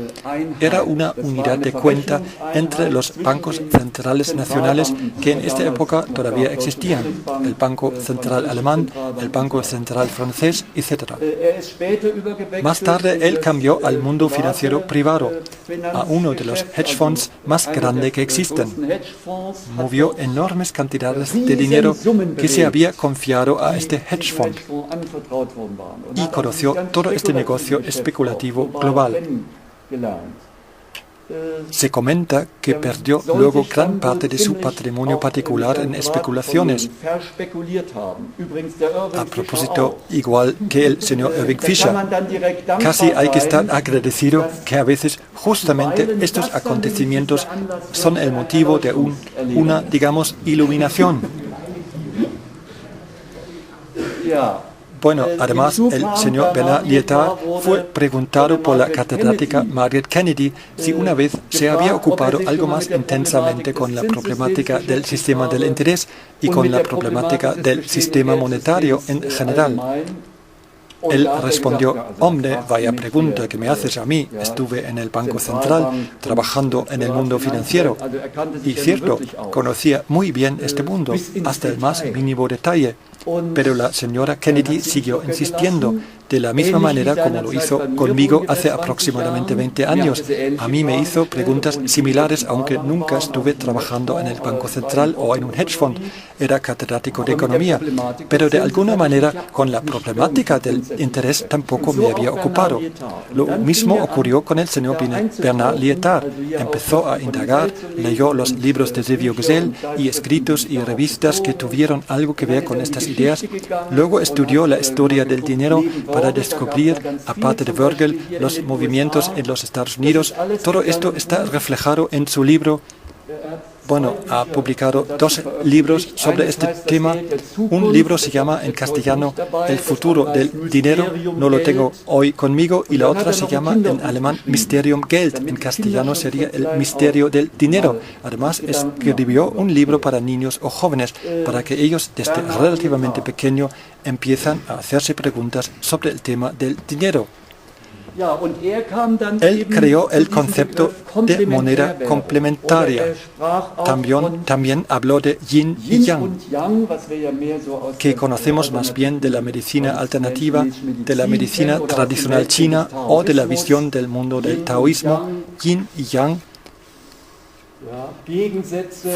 Era una unidad de cuenta entre los bancos centrales nacionales que en esta época todavía existían, el Banco Central Alemán, el Banco Central Francés, etc. Más tarde, él cambió al mundo financiero privado, a uno de los hedge funds más grandes que existen. Movió enormes cantidades de dinero que se había confiado a este hedge fund y conoció todo este negocio especulativo global. Se comenta que perdió luego gran parte de su patrimonio particular en especulaciones. A propósito, igual que el señor Irving Fisher, casi hay que estar agradecido que a veces justamente estos acontecimientos son el motivo de una, digamos, iluminación. Bueno, además, el señor Bernard Lietaer fue preguntado por la catedrática Margaret Kennedy si una vez se había ocupado algo más intensamente con la problemática del sistema del interés y con la problemática del sistema monetario en general. Él respondió: hombre, vaya pregunta que me haces a mí. Estuve en el Banco Central trabajando en el mundo financiero. Y cierto, conocía muy bien este mundo, hasta el más mínimo detalle. Pero la señora Kennedy siguió insistiendo, de la misma manera como lo hizo conmigo hace aproximadamente 20 años. A mí me hizo preguntas similares, aunque nunca estuve trabajando en el Banco Central o en un hedge fund. Era catedrático de economía, pero de alguna manera con la problemática del interés tampoco me había ocupado. Lo mismo ocurrió con el señor Bernard Lietaer. Empezó a indagar, leyó los libros de Silvio Gesell y escritos y revistas que tuvieron algo que ver con estas ideas. Luego estudió la historia del dinero para descubrir, aparte de Virgil, los movimientos en los Estados Unidos. Todo esto está reflejado en su libro. Bueno, ha publicado 2 libros sobre este tema. Un libro se llama en castellano El futuro del dinero, no lo tengo hoy conmigo, y la otra se llama en alemán Mysterium Geld, en castellano sería El misterio del dinero. Además, escribió un libro para niños o jóvenes, para que ellos desde relativamente pequeño empiezan a hacerse preguntas sobre el tema del dinero. Él creó el concepto de moneda complementaria. También habló de yin y yang, que conocemos más bien de la medicina alternativa, de la medicina tradicional china o de la visión del mundo del taoísmo. Yin y yang,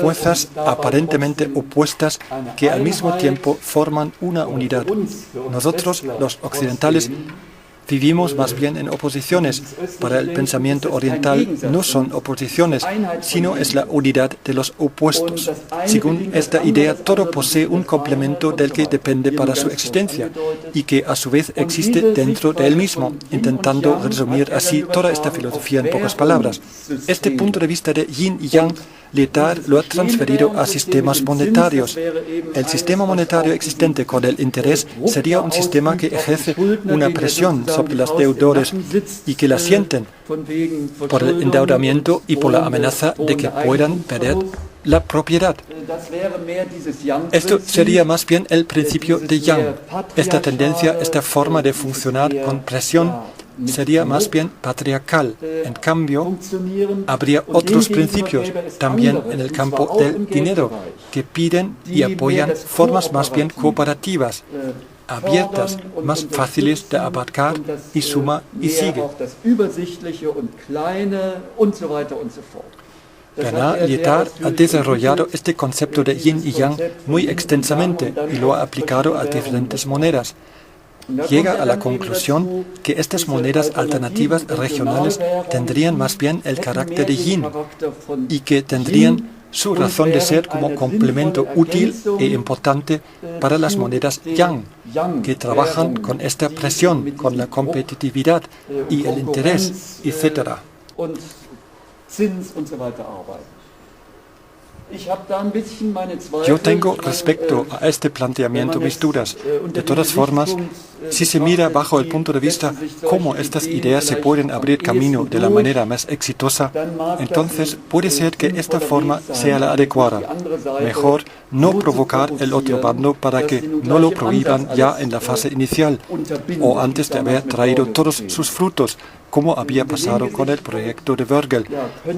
fuerzas aparentemente opuestas que al mismo tiempo forman una unidad. Nosotros, los occidentales, vivimos más bien en oposiciones. Para el pensamiento oriental no son oposiciones, sino es la unidad de los opuestos. Según esta idea, todo posee un complemento del que depende para su existencia y que a su vez existe dentro de él mismo, intentando resumir así toda esta filosofía en pocas palabras. Este punto de vista de yin y yang Lyotard lo ha transferido a sistemas monetarios. El sistema monetario existente con el interés sería un sistema que ejerce una presión sobre los deudores y que la sienten por el endeudamiento y por la amenaza de que puedan perder la propiedad. Esto sería más bien el principio de Yang. Esta tendencia, esta forma de funcionar con presión, sería más bien patriarcal. En cambio, habría otros principios también en el campo del dinero que piden y apoyan formas más bien cooperativas, abiertas, más fáciles de abarcar y suma y sigue. Bernard Lyotard ha desarrollado este concepto de yin y yang muy extensamente y lo ha aplicado a diferentes monedas. Llega a la conclusión que estas monedas alternativas regionales tendrían más bien el carácter de yin y que tendrían su razón de ser como complemento útil e importante para las monedas yang, que trabajan con esta presión, con la competitividad y el interés, etc. Yo tengo respecto a este planteamiento mis dudas. De todas formas, si se mira bajo el punto de vista cómo estas ideas se pueden abrir camino de la manera más exitosa, entonces puede ser que esta forma sea la adecuada. Mejor no provocar el otro bando para que no lo prohíban ya en la fase inicial o antes de haber traído todos sus frutos, como había pasado con el proyecto de Bruegel.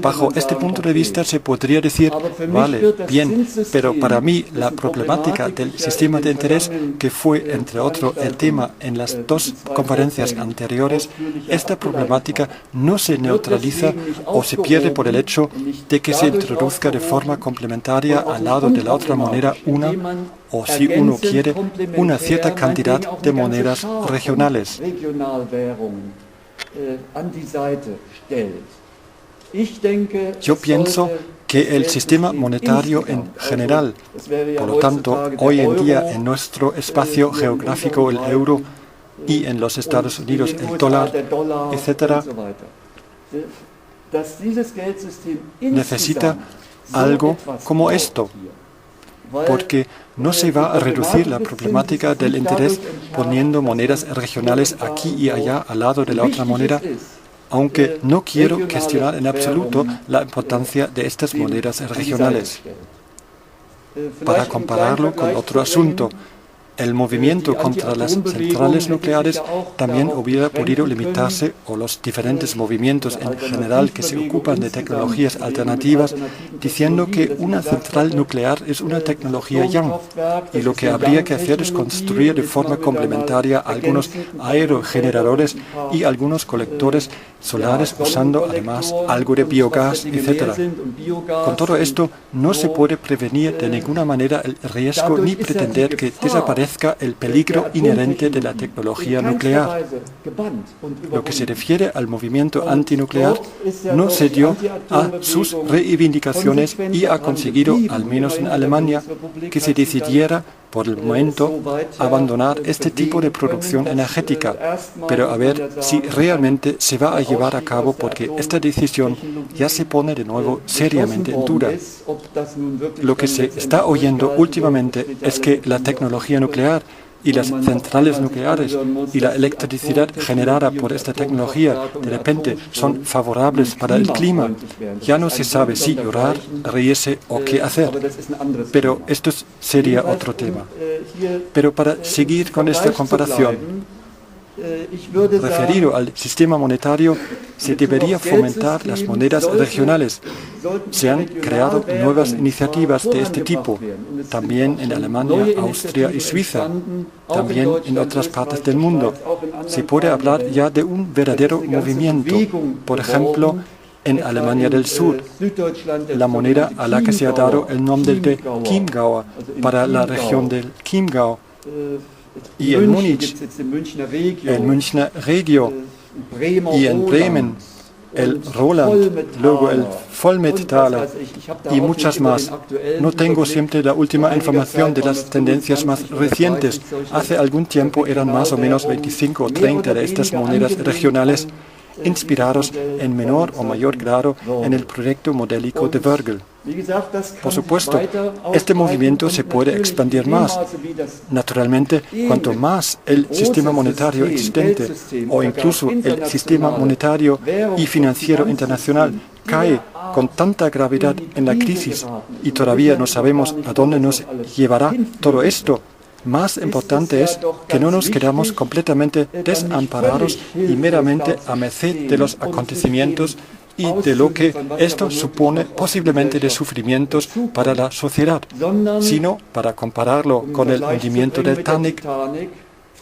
Bajo este punto de vista se podría decir, vale, bien, pero para mí la problemática del sistema de interés, que fue entre otros el tema en las dos conferencias anteriores, esta problemática no se neutraliza o se pierde por el hecho de que se introduzca de forma complementaria al lado de la otra moneda una, o si uno quiere, una cierta cantidad de monedas regionales. Yo pienso que el sistema monetario en general, por lo tanto, hoy en día en nuestro espacio geográfico el euro y en los Estados Unidos el dólar, etc., necesita algo como esto, porque no se va a reducir la problemática del interés poniendo monedas regionales aquí y allá al lado de la otra moneda, aunque no quiero cuestionar en absoluto la importancia de estas monedas regionales. Para compararlo con otro asunto, el movimiento contra las centrales nucleares también hubiera podido limitarse, o los diferentes movimientos en general que se ocupan de tecnologías alternativas, diciendo que una central nuclear es una tecnología yang, y lo que habría que hacer es construir de forma complementaria algunos aerogeneradores y algunos colectores solares usando además algo de biogás, etc. Con todo esto, no se puede prevenir de ninguna manera el riesgo ni pretender que desaparezca el peligro inherente de la tecnología nuclear. Lo que se refiere al movimiento antinuclear, no cedió a sus reivindicaciones y ha conseguido, al menos en Alemania, que se decidiera por el momento abandonar este tipo de producción energética, pero a ver si realmente se va a llevar a cabo, porque esta decisión ya se pone de nuevo seriamente en duda. Lo que se está oyendo últimamente es que la tecnología nuclear y las centrales nucleares y la electricidad generada por esta tecnología de repente son favorables para el clima. Ya no se sabe si llorar, reírse o qué hacer. Pero esto sería otro tema. Pero para seguir con esta comparación, referido al sistema monetario, se debería fomentar las monedas regionales. Se han creado nuevas iniciativas de este tipo, también en Alemania, Austria y Suiza, también en otras partes del mundo. Se puede hablar ya de un verdadero movimiento. Por ejemplo, en Alemania del Sur, la moneda a la que se ha dado el nombre de Chiemgau, para la región del Chiemgau. Y en Múnich, el Münchner Regio, y en Bremen, el Roland, luego el Vollmettaler y muchas más. No tengo siempre la última información de las tendencias más recientes. Hace algún tiempo eran más o menos 25 o 30 de estas monedas regionales inspirados en menor o mayor grado en el proyecto modélico de Vögel. Por supuesto, este movimiento se puede expandir más. Naturalmente, cuanto más el sistema monetario existente o incluso el sistema monetario y financiero internacional cae con tanta gravedad en la crisis y todavía no sabemos a dónde nos llevará todo esto, más importante es que no nos quedamos completamente desamparados y meramente a merced de los acontecimientos y de lo que esto supone posiblemente de sufrimientos para la sociedad, sino para compararlo con el hundimiento del Titanic,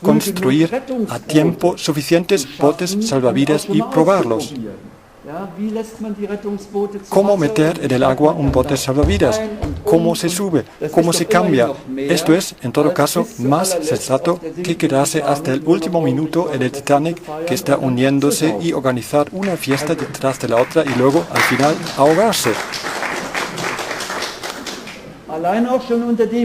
construir a tiempo suficientes botes salvavidas y probarlos. ¿Cómo meter en el agua un bote salvavidas? ¿Cómo se sube? ¿Cómo se cambia? Esto es, en todo caso, más sensato que quedarse hasta el último minuto en el Titanic que está hundiéndose y organizar una fiesta detrás de la otra y luego, al final, ahogarse.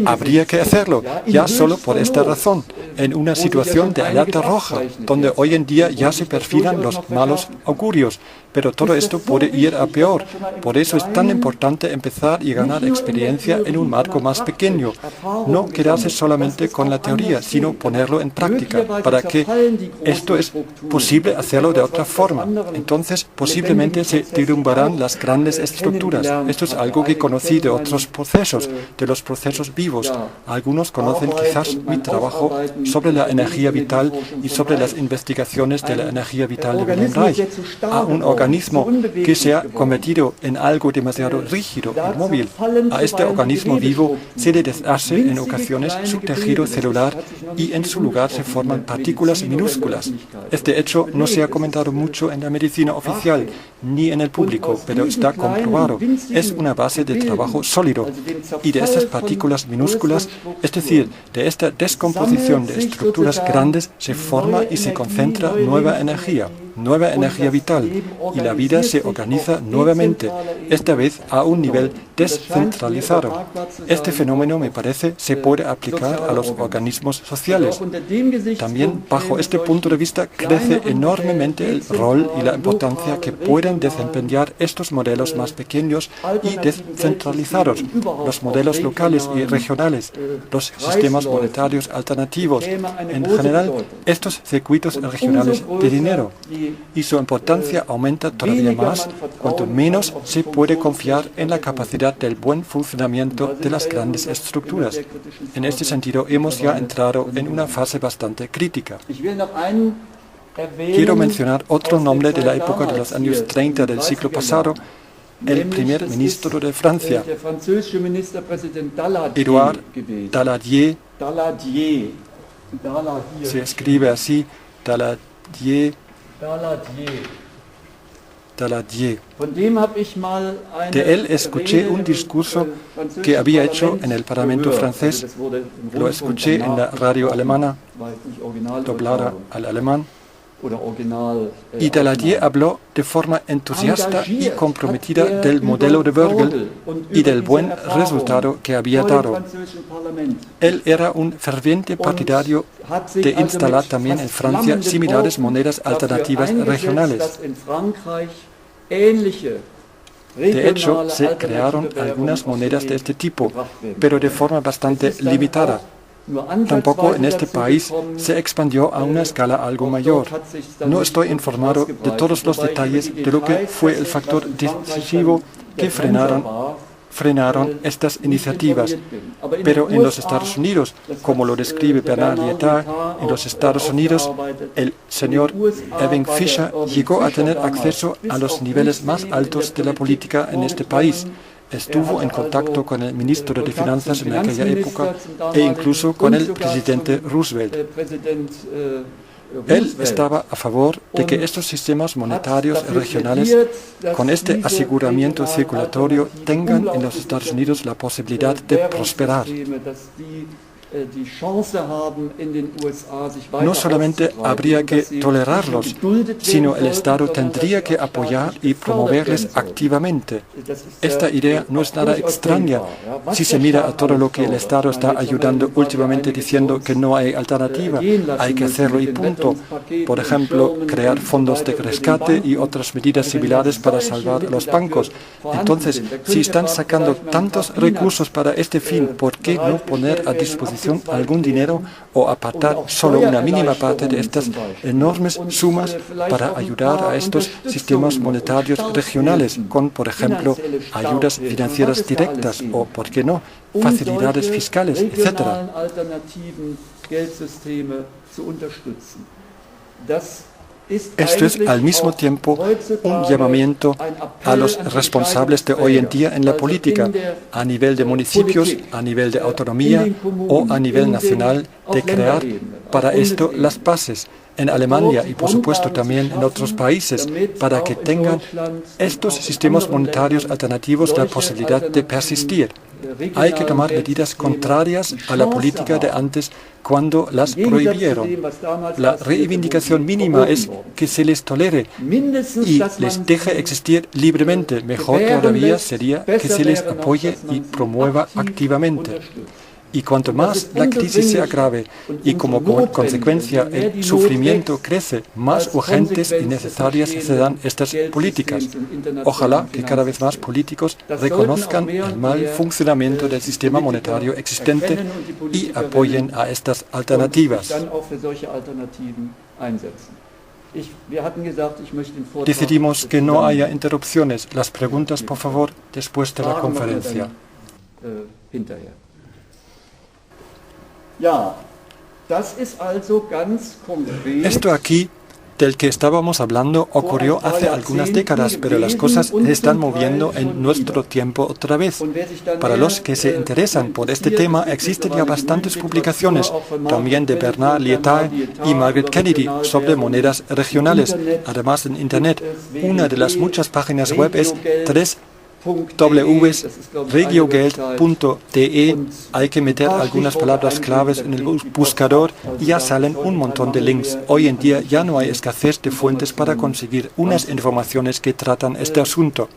Habría que hacerlo, ya solo por esta razón, en una situación de alerta roja, donde hoy en día ya se perfilan los malos augurios, pero todo esto puede ir a peor. Por eso es tan importante empezar y ganar experiencia en un marco más pequeño. No quedarse solamente con la teoría, sino ponerlo en práctica, para que esto es posible hacerlo de otra forma. Entonces, posiblemente se derrumbarán las grandes estructuras. Esto es algo que conocí de otros procesos, de los procesos vivos. Algunos conocen quizás mi trabajo sobre la energía vital y sobre las investigaciones de la energía vital de Wilhelm Reich. A un organismo que se ha convertido en algo demasiado rígido y móvil. A este organismo vivo se le deshace en ocasiones su tejido celular y en su lugar se forman partículas minúsculas. Este hecho no se ha comentado mucho en la medicina oficial ni en el público, pero está comprobado. Es una base de trabajo sólido. Y de estas partículas minúsculas, es decir, de esta descomposición de estructuras grandes, se forma y se concentra nueva energía vital, y la vida se organiza nuevamente, esta vez a un nivel descentralizado. Este fenómeno, me parece, se puede aplicar a los organismos sociales. También, bajo este punto de vista, crece enormemente el rol y la importancia que pueden desempeñar estos modelos más pequeños y descentralizados, los modelos locales y regionales, los sistemas monetarios alternativos, en general, estos circuitos regionales de dinero. Y su importancia aumenta todavía más cuanto menos se puede confiar en la capacidad del buen funcionamiento de las grandes estructuras. En este sentido, hemos ya entrado en una fase bastante crítica. Quiero mencionar otro nombre de la época de los años 30 del siglo pasado, el primer ministro de Francia, Édouard Daladier. Se escribe así, Daladier. De él escuché un discurso que había hecho en el Parlamento francés. Lo escuché en la radio alemana, doblada al alemán. Y Daladier habló de forma entusiasta y comprometida del modelo de Vögel y del buen resultado que había dado. Él era un ferviente partidario de instalar también en Francia similares monedas alternativas regionales. De hecho, se crearon algunas monedas de este tipo, pero de forma bastante limitada. Tampoco en este país se expandió a una escala algo mayor. No estoy informado de todos los detalles de lo que fue el factor decisivo que frenaron estas iniciativas. Pero en los Estados Unidos, como lo describe Bernard Lietaer, en los Estados Unidos, el señor Irving Fisher llegó a tener acceso a los niveles más altos de la política en este país. Estuvo en contacto con el ministro de Finanzas en aquella época e incluso con el presidente Roosevelt. Él estaba a favor de que estos sistemas monetarios regionales, con este aseguramiento circulatorio, tengan en los Estados Unidos la posibilidad de prosperar. No solamente habría que tolerarlos, sino el Estado tendría que apoyar y promoverles activamente. Esta idea no es nada extraña si se mira a todo lo que el Estado está ayudando últimamente diciendo que no hay alternativa, hay que hacerlo y punto. Por ejemplo, crear fondos de rescate y otras medidas similares para salvar a los bancos. Entonces, si están sacando tantos recursos para este fin, ¿por qué no poner a disposición algún dinero o apartar solo una mínima parte de estas enormes sumas para ayudar a estos sistemas monetarios regionales con, por ejemplo, ayudas financieras directas o, por qué no, facilidades fiscales, etcétera? Esto es al mismo tiempo un llamamiento a los responsables de hoy en día en la política, a nivel de municipios, a nivel de autonomía o a nivel nacional, de crear para esto las bases en Alemania y por supuesto también en otros países, para que tengan estos sistemas monetarios alternativos la posibilidad de persistir. Hay que tomar medidas contrarias a la política de antes cuando las prohibieron. La reivindicación mínima es que se les tolere y les deje existir libremente. Mejor todavía sería que se les apoye y promueva activamente. Y cuanto más la crisis se agrave y como consecuencia el sufrimiento crece, más urgentes y necesarias serán estas políticas. Ojalá que cada vez más políticos reconozcan el mal funcionamiento del sistema monetario existente y apoyen a estas alternativas. Decidimos que no haya interrupciones. Las preguntas, por favor, después de la conferencia. Esto aquí, del que estábamos hablando, ocurrió hace algunas décadas, pero las cosas se están moviendo en nuestro tiempo otra vez. Para los que se interesan por este tema, existen ya bastantes publicaciones, también de Bernard Lietaer y Margaret Kennedy, sobre monedas regionales. Además, en Internet, una de las muchas páginas web es www.regiogeld.de. Hay que meter algunas palabras claves en el buscador y ya salen un montón de links. Hoy en día ya no hay escasez de fuentes para conseguir unas informaciones que tratan este asunto.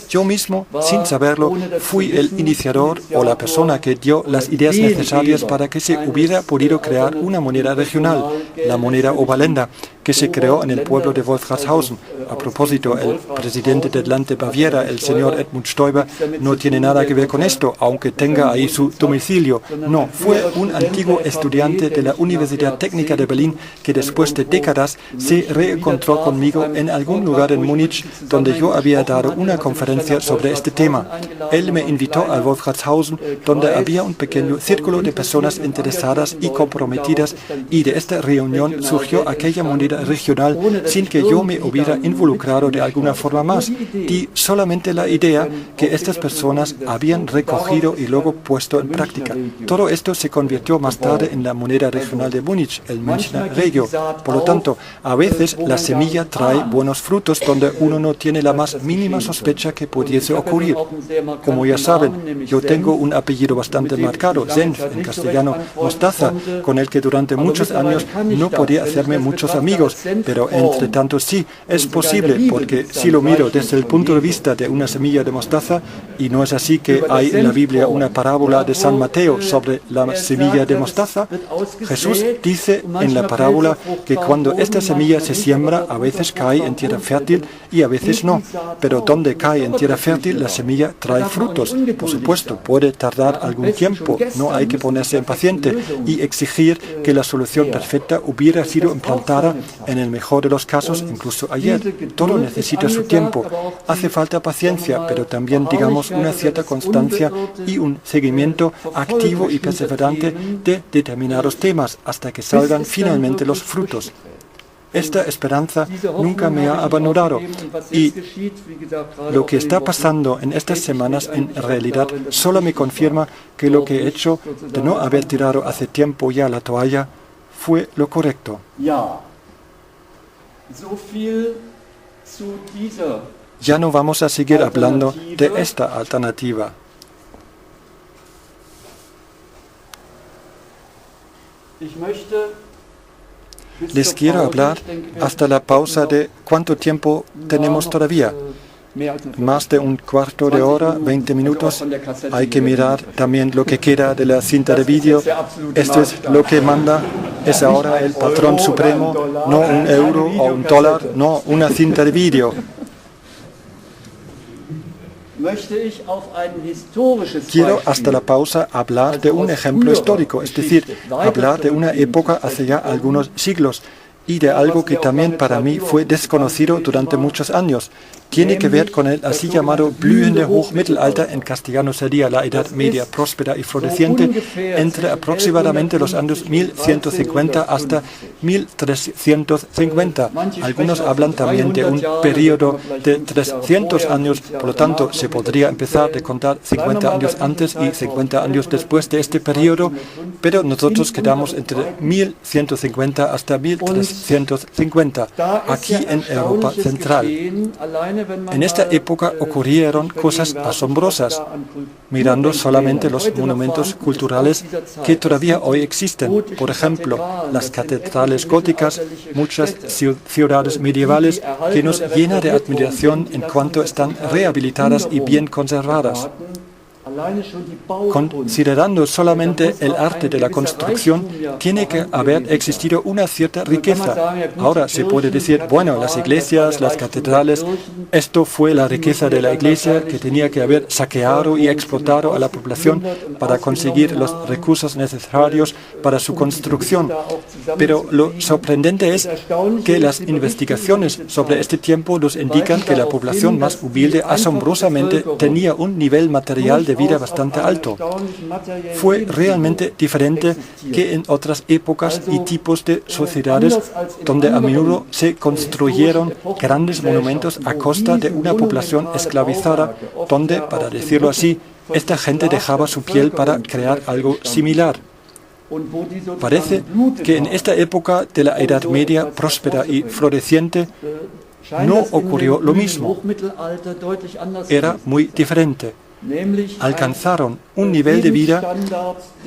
Yo mismo, sin saberlo, fui el iniciador o la persona que dio las ideas necesarias para que se hubiera podido crear una moneda regional, la moneda Oberländer, que se creó en el pueblo de Wolfratshausen. A propósito, el presidente del Land de Baviera, el señor Edmund Stoiber, no tiene nada que ver con esto, aunque tenga ahí su domicilio. No, fue un antiguo estudiante de la Universidad Técnica de Berlín que después de décadas se reencontró conmigo en algún lugar en Múnich, donde yo había dado una conferencia sobre este tema. Él me invitó a Wolfratshausen, donde había un pequeño círculo de personas interesadas y comprometidas, y de esta reunión surgió aquella moneda regional sin que yo me hubiera involucrado de alguna forma más. Di solamente la idea que estas personas habían recogido y luego puesto en práctica. Todo esto se convirtió más tarde en la moneda regional de Múnich, el Münchner Regio. Por lo tanto, a veces la semilla trae buenos frutos donde uno no tiene la más mínima sospecha que pudiese ocurrir. Como ya saben, yo tengo un apellido bastante marcado, Senf, en castellano mostaza, con el que durante muchos años no podía hacerme muchos amigos, pero entre tanto sí, es posible, porque si lo miro desde el punto de vista de una semilla de mostaza, y no es así que hay en la Biblia una parábola de San Mateo sobre la semilla de mostaza. Jesús dice en la parábola que cuando esta semilla se siembra, a veces cae en tierra fértil y a veces no, pero donde cae en tierra fértil la semilla trae frutos. Por supuesto, puede tardar algún tiempo, no hay que ponerse impaciente y exigir que la solución perfecta hubiera sido implantada en el mejor de los casos, incluso ayer. Todo necesita su tiempo. Hace falta paciencia, pero también, digamos, una cierta constancia y un seguimiento activo y perseverante de determinados temas hasta que salgan finalmente los frutos. Esta esperanza nunca me ha abandonado y lo que está pasando en estas semanas en realidad solo me confirma que lo que he hecho de no haber tirado hace tiempo ya la toalla fue lo correcto. Ya no vamos a seguir hablando de esta alternativa. Les quiero hablar hasta la pausa de cuánto tiempo tenemos todavía. Más de un cuarto de hora, 20 minutos. Hay que mirar también lo que queda de la cinta de vídeo. Esto es lo que manda. Es ahora el patrón supremo, no un euro o un dólar, no una cinta de vídeo. Quiero hasta la pausa hablar de un ejemplo histórico, es decir, hablar de una época hace ya algunos siglos y de algo que también para mí fue desconocido durante muchos años. Tiene que ver con el así llamado blühende Hochmittelalter, en castellano sería la Edad Media próspera y floreciente, entre aproximadamente los años 1150 hasta 1350. Algunos hablan también de un periodo de 300 años, por lo tanto se podría empezar a contar 50 años antes y 50 años después de este periodo, pero nosotros quedamos entre 1150 hasta 1350, aquí en Europa Central. En esta época ocurrieron cosas asombrosas, mirando solamente los monumentos culturales que todavía hoy existen. Por ejemplo, las catedrales góticas, muchas ciudades medievales que nos llenan de admiración en cuanto están rehabilitadas y bien conservadas. Considerando solamente el arte de la construcción, tiene que haber existido una cierta riqueza. Ahora se puede decir, bueno, las iglesias, las catedrales, esto fue la riqueza de la iglesia que tenía que haber saqueado y explotado a la población para conseguir los recursos necesarios para su construcción. Pero lo sorprendente es que las investigaciones sobre este tiempo nos indican que la población más humilde asombrosamente tenía un nivel material de vida bastante alto. Fue realmente diferente que en otras épocas y tipos de sociedades donde a menudo se construyeron grandes monumentos a costa de una población esclavizada, donde, para decirlo así, esta gente dejaba su piel para crear algo similar. Parece que en esta época de la Edad Media próspera y floreciente no ocurrió lo mismo. Era muy diferente. Alcanzaron un nivel de vida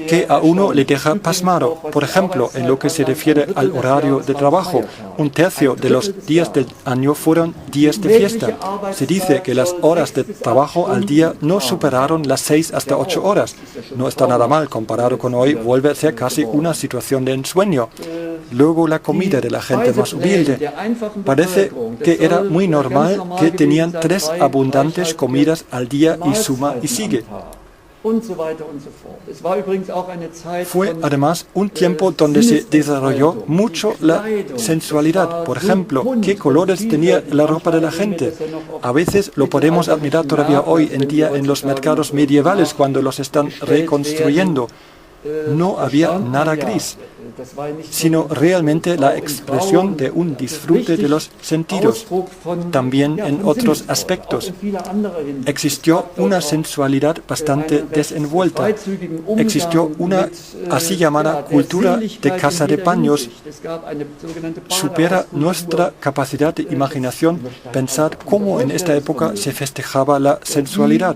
que a uno le deja pasmado. Por ejemplo, en lo que se refiere al horario de trabajo, un tercio de los días del año fueron días de fiesta. Se dice que las horas de trabajo al día no superaron las 6 hasta 8 horas. No está nada mal, comparado con hoy, vuelve a ser casi una situación de ensueño. Luego la comida de la gente más humilde. Parece que era muy normal que tenían 3 abundantes comidas al día y suma y sigue. Fue además un tiempo donde se desarrolló mucho la sensualidad. Por ejemplo, qué colores tenía la ropa de la gente. A veces lo podemos admirar todavía hoy en día en los mercados medievales cuando los están reconstruyendo. No había nada gris, sino realmente la expresión de un disfrute de los sentidos. También en otros aspectos existió una sensualidad bastante desenvuelta. Existió una así llamada cultura de casa de paños. Supera nuestra capacidad de imaginación pensar cómo en esta época se festejaba la sensualidad.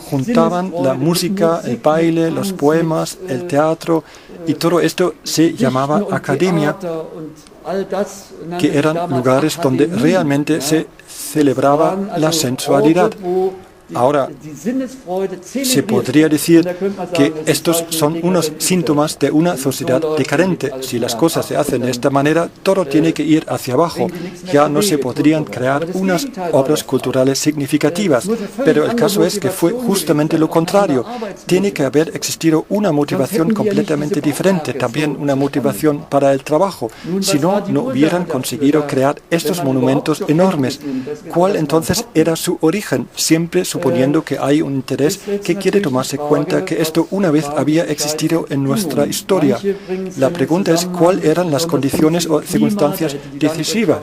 Juntaban la música, el baile, los poemas, el teatro, y todo esto se llamaba academia, que eran lugares donde realmente se celebraba la sensualidad. Ahora, se podría decir que estos son unos síntomas de una sociedad decadente. Si las cosas se hacen de esta manera, todo tiene que ir hacia abajo. Ya no se podrían crear unas obras culturales significativas. Pero el caso es que fue justamente lo contrario. Tiene que haber existido una motivación completamente diferente, también una motivación para el trabajo. Si no, no hubieran conseguido crear estos monumentos enormes. ¿Cuál entonces era su origen? Siempre suponiendo que hay un interés que quiere tomarse cuenta que esto una vez había existido en nuestra historia. La pregunta es cuáles eran las condiciones o circunstancias decisivas.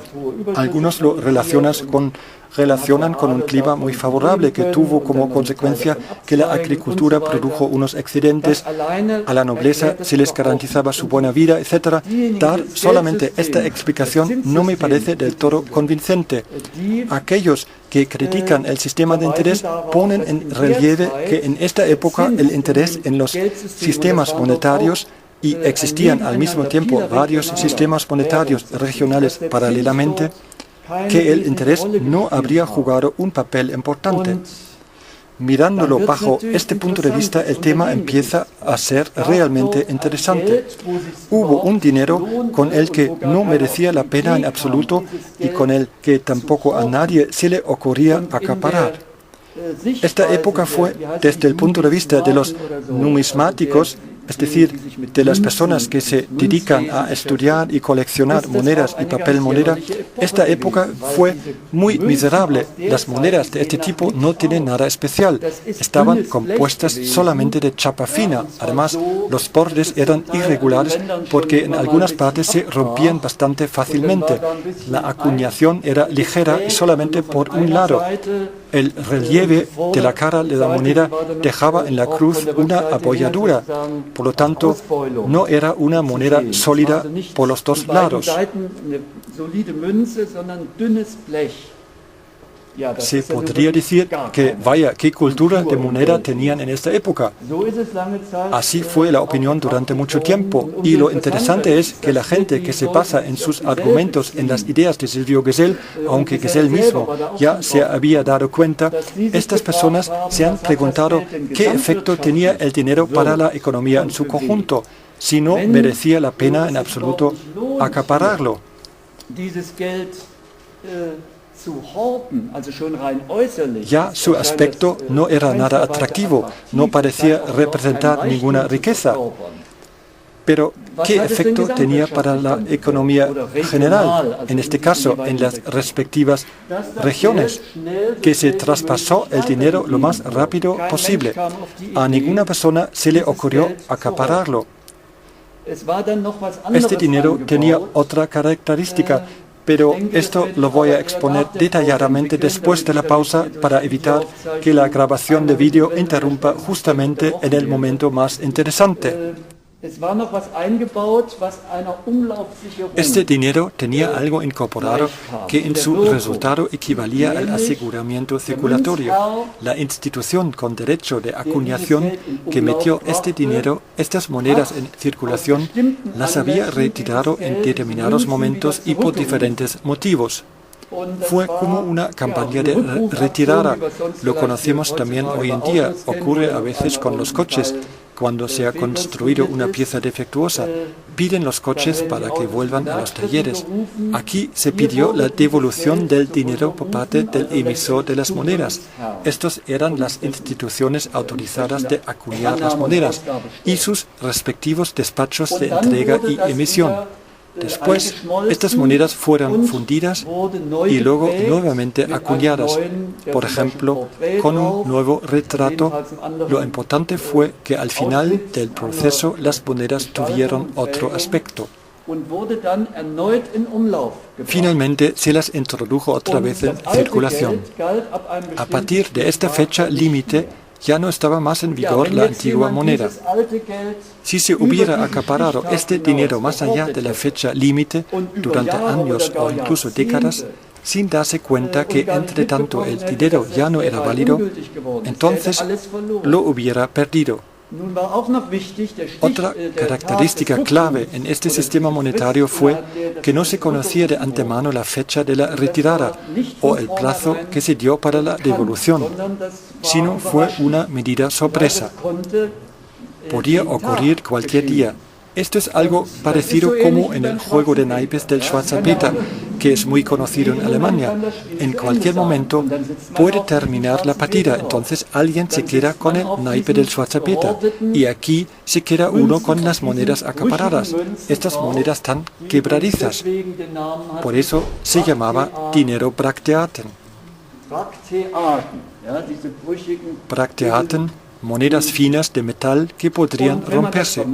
Algunos lo relacionan con un clima muy favorable que tuvo como consecuencia que la agricultura produjo unos excedentes, a la nobleza se les garantizaba su buena vida, etc. Dar solamente esta explicación no me parece del todo convincente. Aquellos que critican el sistema de interés ponen en relieve que en esta época el interés en los sistemas monetarios, y existían al mismo tiempo varios sistemas monetarios regionales paralelamente, que el interés no habría jugado un papel importante. Mirándolo bajo este punto de vista, el tema empieza a ser realmente interesante. Hubo un dinero con el que no merecía la pena en absoluto y con el que tampoco a nadie se le ocurría acaparar. Esta época fue, desde el punto de vista de los numismáticos, es decir, de las personas que se dedican a estudiar y coleccionar monedas y papel moneda, esta época fue muy miserable. Las monedas de este tipo no tienen nada especial. Estaban compuestas solamente de chapa fina. Además, los bordes eran irregulares porque en algunas partes se rompían bastante fácilmente. La acuñación era ligera y solamente por un lado. El relieve de la cara de la moneda dejaba en la cruz una abolladura. Por lo tanto, no era una moneda sólida por los dos lados. Se podría decir que, vaya, qué cultura de moneda tenían en esta época. Así fue la opinión durante mucho tiempo. Y lo interesante es que la gente que se basa en sus argumentos en las ideas de Silvio Gesell, aunque Gesell mismo ya se había dado cuenta, estas personas se han preguntado qué efecto tenía el dinero para la economía en su conjunto, si no merecía la pena en absoluto acapararlo. Ya su aspecto no era nada atractivo, no parecía representar ninguna riqueza. Pero, ¿qué efecto tenía para la economía general? En este caso, en las respectivas regiones, que se traspasó el dinero lo más rápido posible. A ninguna persona se le ocurrió acapararlo. Este dinero tenía otra característica, pero esto lo voy a exponer detalladamente después de la pausa para evitar que la grabación de vídeo interrumpa justamente en el momento más interesante. Este dinero tenía algo incorporado que en su resultado equivalía al aseguramiento circulatorio. La institución con derecho de acuñación que metió este dinero, estas monedas en circulación, las había retirado en determinados momentos y por diferentes motivos. Fue como una campaña de retirada. Lo conocemos también hoy en día. Ocurre a veces con los coches. Cuando se ha construido una pieza defectuosa, piden los coches para que vuelvan a los talleres. Aquí se pidió la devolución del dinero por parte del emisor de las monedas. Estos eran las instituciones autorizadas de acuñar las monedas y sus respectivos despachos de entrega y emisión. Después, estas monedas fueron fundidas y luego nuevamente acuñadas, por ejemplo, con un nuevo retrato. Lo importante fue que al final del proceso las monedas tuvieron otro aspecto. Finalmente se las introdujo otra vez en circulación. A partir de esta fecha límite, ya no estaba más en vigor la antigua moneda. Si se hubiera acaparado este dinero más allá de la fecha límite, durante años o incluso décadas, sin darse cuenta que entre tanto el dinero ya no era válido, entonces lo hubiera perdido. Otra característica clave en este sistema monetario fue que no se conocía de antemano la fecha de la retirada o el plazo que se dio para la devolución, sino fue una medida sorpresa. Podía ocurrir cualquier día. Esto es algo parecido como en el juego de naipes del Schwarzer Peter, que es muy conocido en Alemania. En cualquier momento puede terminar la partida, entonces alguien se queda con el naipe del Schwarzer Peter y aquí se queda uno con las monedas acaparadas, estas monedas tan quebradizas. Por eso se llamaba dinero Bracteaten. Bracteaten monedas finas de metal que podrían romperse.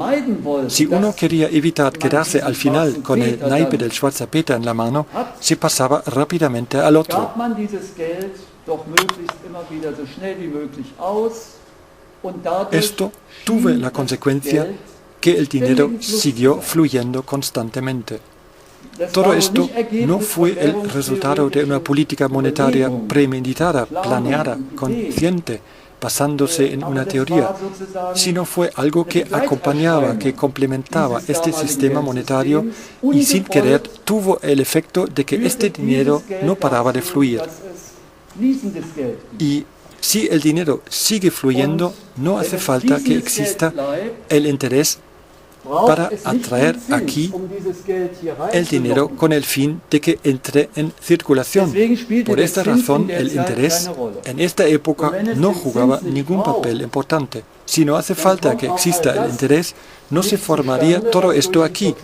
Si uno quería evitar quedarse al final con el naipe del Schwarzer Peter en la mano, se pasaba rápidamente al otro. Esto tuvo la consecuencia que el dinero siguió fluyendo constantemente. Todo esto no fue el resultado de una política monetaria premeditada, planeada, consciente, basándose en una teoría, sino fue algo que acompañaba, que complementaba este sistema monetario y sin querer tuvo el efecto de que este dinero no paraba de fluir. Y si el dinero sigue fluyendo, no hace falta que exista el interés para atraer aquí el dinero con el fin de que entre en circulación. Por esta razón, el interés en esta época no jugaba ningún papel importante. Si no hace falta que exista el interés, no se formaría todo esto aquí,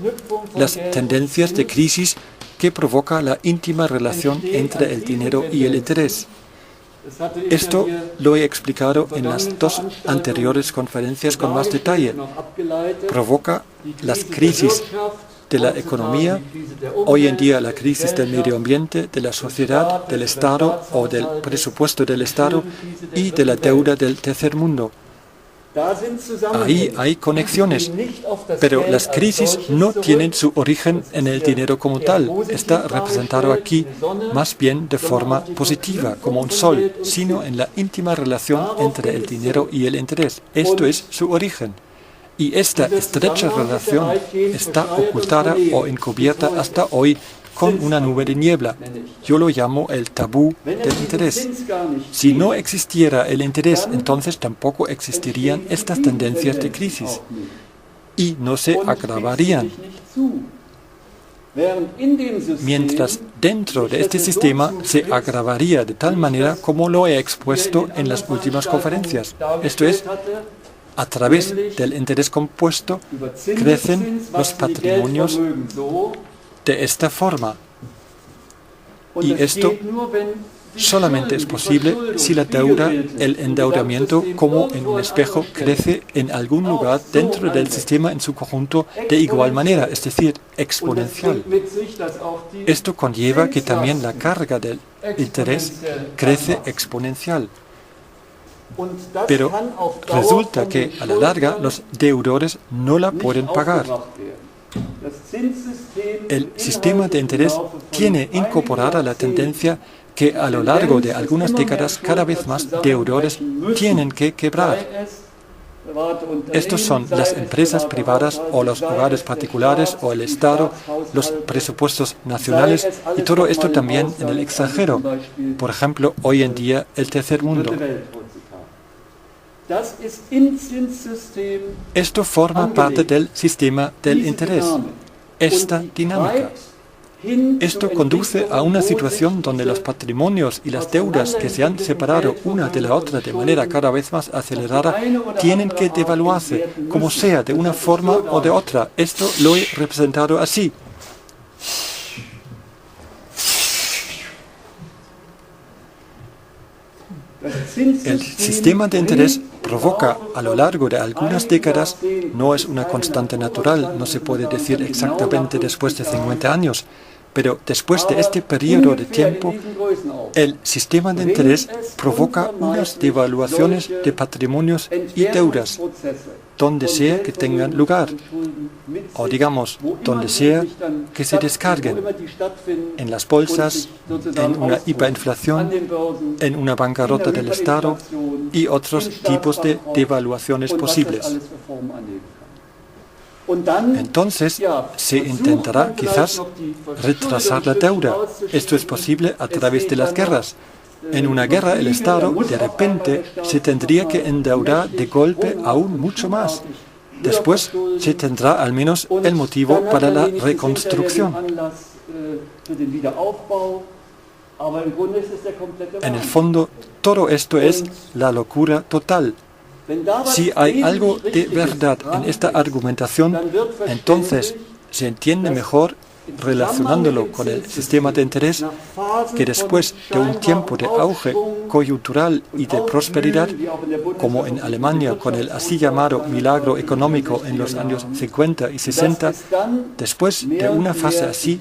las tendencias de crisis que provoca la íntima relación entre el dinero y el interés. Esto lo he explicado en las dos anteriores conferencias con más detalle. Provoca las crisis de la economía, hoy en día la crisis del medio ambiente, de la sociedad, del Estado o del presupuesto del Estado y de la deuda del tercer mundo. Ahí hay conexiones, pero las crisis no tienen su origen en el dinero como tal. Está representado aquí más bien de forma positiva, como un sol, sino en la íntima relación entre el dinero y el interés. Esto es su origen. Y esta estrecha relación está ocultada o encubierta hasta hoy con una nube de niebla. Yo lo llamo el tabú del interés. Si no existiera el interés, entonces tampoco existirían estas tendencias de crisis y no se agravarían. Mientras dentro de este sistema se agravaría de tal manera como lo he expuesto en las últimas conferencias. Esto es, a través del interés compuesto crecen los patrimonios de esta forma. Y esto solamente es posible si la deuda, el endeudamiento, como en un espejo, crece en algún lugar dentro del sistema en su conjunto de igual manera, es decir, exponencial. Esto conlleva que también la carga del interés crece exponencial. Pero resulta que a la larga los deudores no la pueden pagar. El sistema de interés tiene incorporada la tendencia que a lo largo de algunas décadas cada vez más deudores tienen que quebrar. Estos son las empresas privadas o los hogares particulares o el Estado, los presupuestos nacionales y todo esto también en el extranjero. Por ejemplo, hoy en día el tercer mundo. Esto forma parte del sistema del interés, esta dinámica. Esto conduce a una situación donde los patrimonios y las deudas que se han separado una de la otra de manera cada vez más acelerada tienen que devaluarse, como sea, de una forma o de otra. Esto lo he representado así. El sistema de interés provoca a lo largo de algunas décadas, no es una constante natural, no se puede decir exactamente después de 50 años, pero después de este periodo de tiempo, el sistema de interés provoca unas devaluaciones de patrimonios y deudas, donde sea que tengan lugar, o digamos, donde sea que se descarguen, en las bolsas, en una hiperinflación, en una bancarrota del Estado y otros tipos de devaluaciones posibles. Entonces se intentará quizás retrasar la deuda. Esto es posible a través de las guerras. En una guerra el Estado de repente se tendría que endeudar de golpe aún mucho más. Después se tendrá al menos el motivo para la reconstrucción. En el fondo, todo esto es la locura total. Si hay algo de verdad en esta argumentación, entonces se entiende mejor relacionándolo con el sistema de interés, que después de un tiempo de auge coyuntural y de prosperidad, como en Alemania con el así llamado milagro económico en los años 50 y 60, después de una fase así,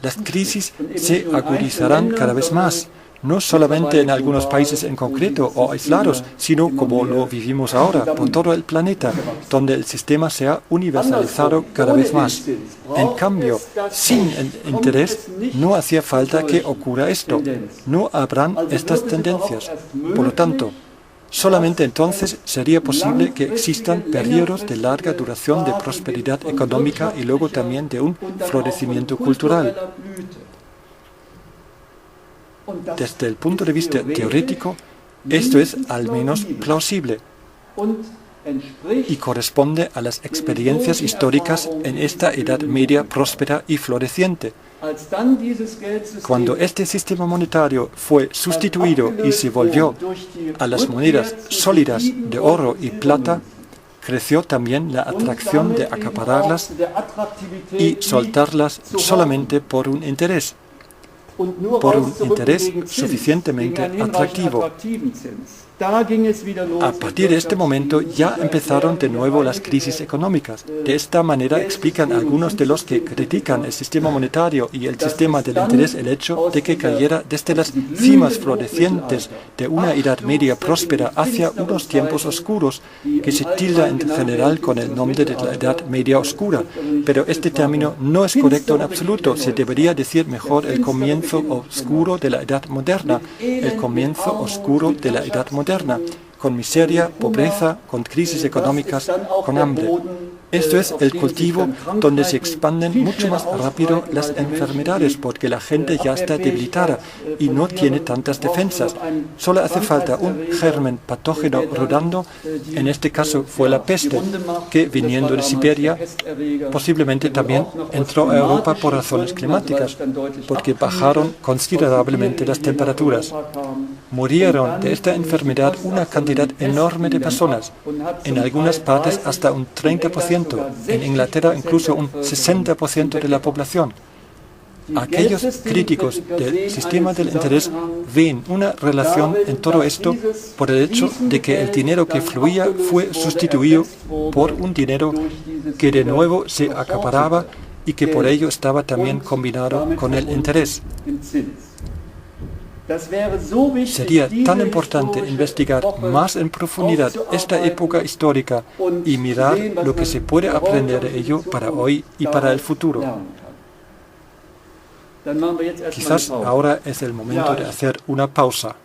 las crisis se agudizarán cada vez más, no solamente en algunos países en concreto o aislados, sino como lo vivimos ahora, por todo el planeta, donde el sistema se ha universalizado cada vez más. En cambio, sin el interés, no hacía falta que ocurra esto. No habrán estas tendencias. Por lo tanto, solamente entonces sería posible que existan periodos de larga duración de prosperidad económica y luego también de un florecimiento cultural. Desde el punto de vista teórico, esto es al menos plausible y corresponde a las experiencias históricas en esta Edad Media próspera y floreciente. Cuando este sistema monetario fue sustituido y se volvió a las monedas sólidas de oro y plata, creció también la atracción de acapararlas y soltarlas solamente por un interés suficientemente atractivo. A partir de este momento ya empezaron de nuevo las crisis económicas. De esta manera explican algunos de los que critican el sistema monetario y el sistema del interés el hecho de que cayera desde las cimas florecientes de una Edad Media próspera hacia unos tiempos oscuros, que se tilda en general con el nombre de la Edad Media Oscura. Pero este término no es correcto en absoluto. Se debería decir mejor el comienzo oscuro de la Edad Moderna, el comienzo oscuro de la Edad Moderna, con miseria, pobreza, con crisis económicas, con hambre. Esto es el cultivo donde se expanden mucho más rápido las enfermedades, porque la gente ya está debilitada y no tiene tantas defensas. Solo hace falta un germen patógeno rodando. En este caso fue la peste, que viniendo de Siberia, posiblemente también entró a Europa por razones climáticas, porque bajaron considerablemente las temperaturas. Murieron de esta enfermedad una cantidad enorme de personas, en algunas partes hasta un 30%, en Inglaterra incluso un 60% de la población. Aquellos críticos del sistema del interés ven una relación en todo esto por el hecho de que el dinero que fluía fue sustituido por un dinero que de nuevo se acaparaba y que por ello estaba también combinado con el interés. Sería tan importante investigar más en profundidad esta época histórica y mirar lo que se puede aprender de ello para hoy y para el futuro. Quizás ahora es el momento de hacer una pausa.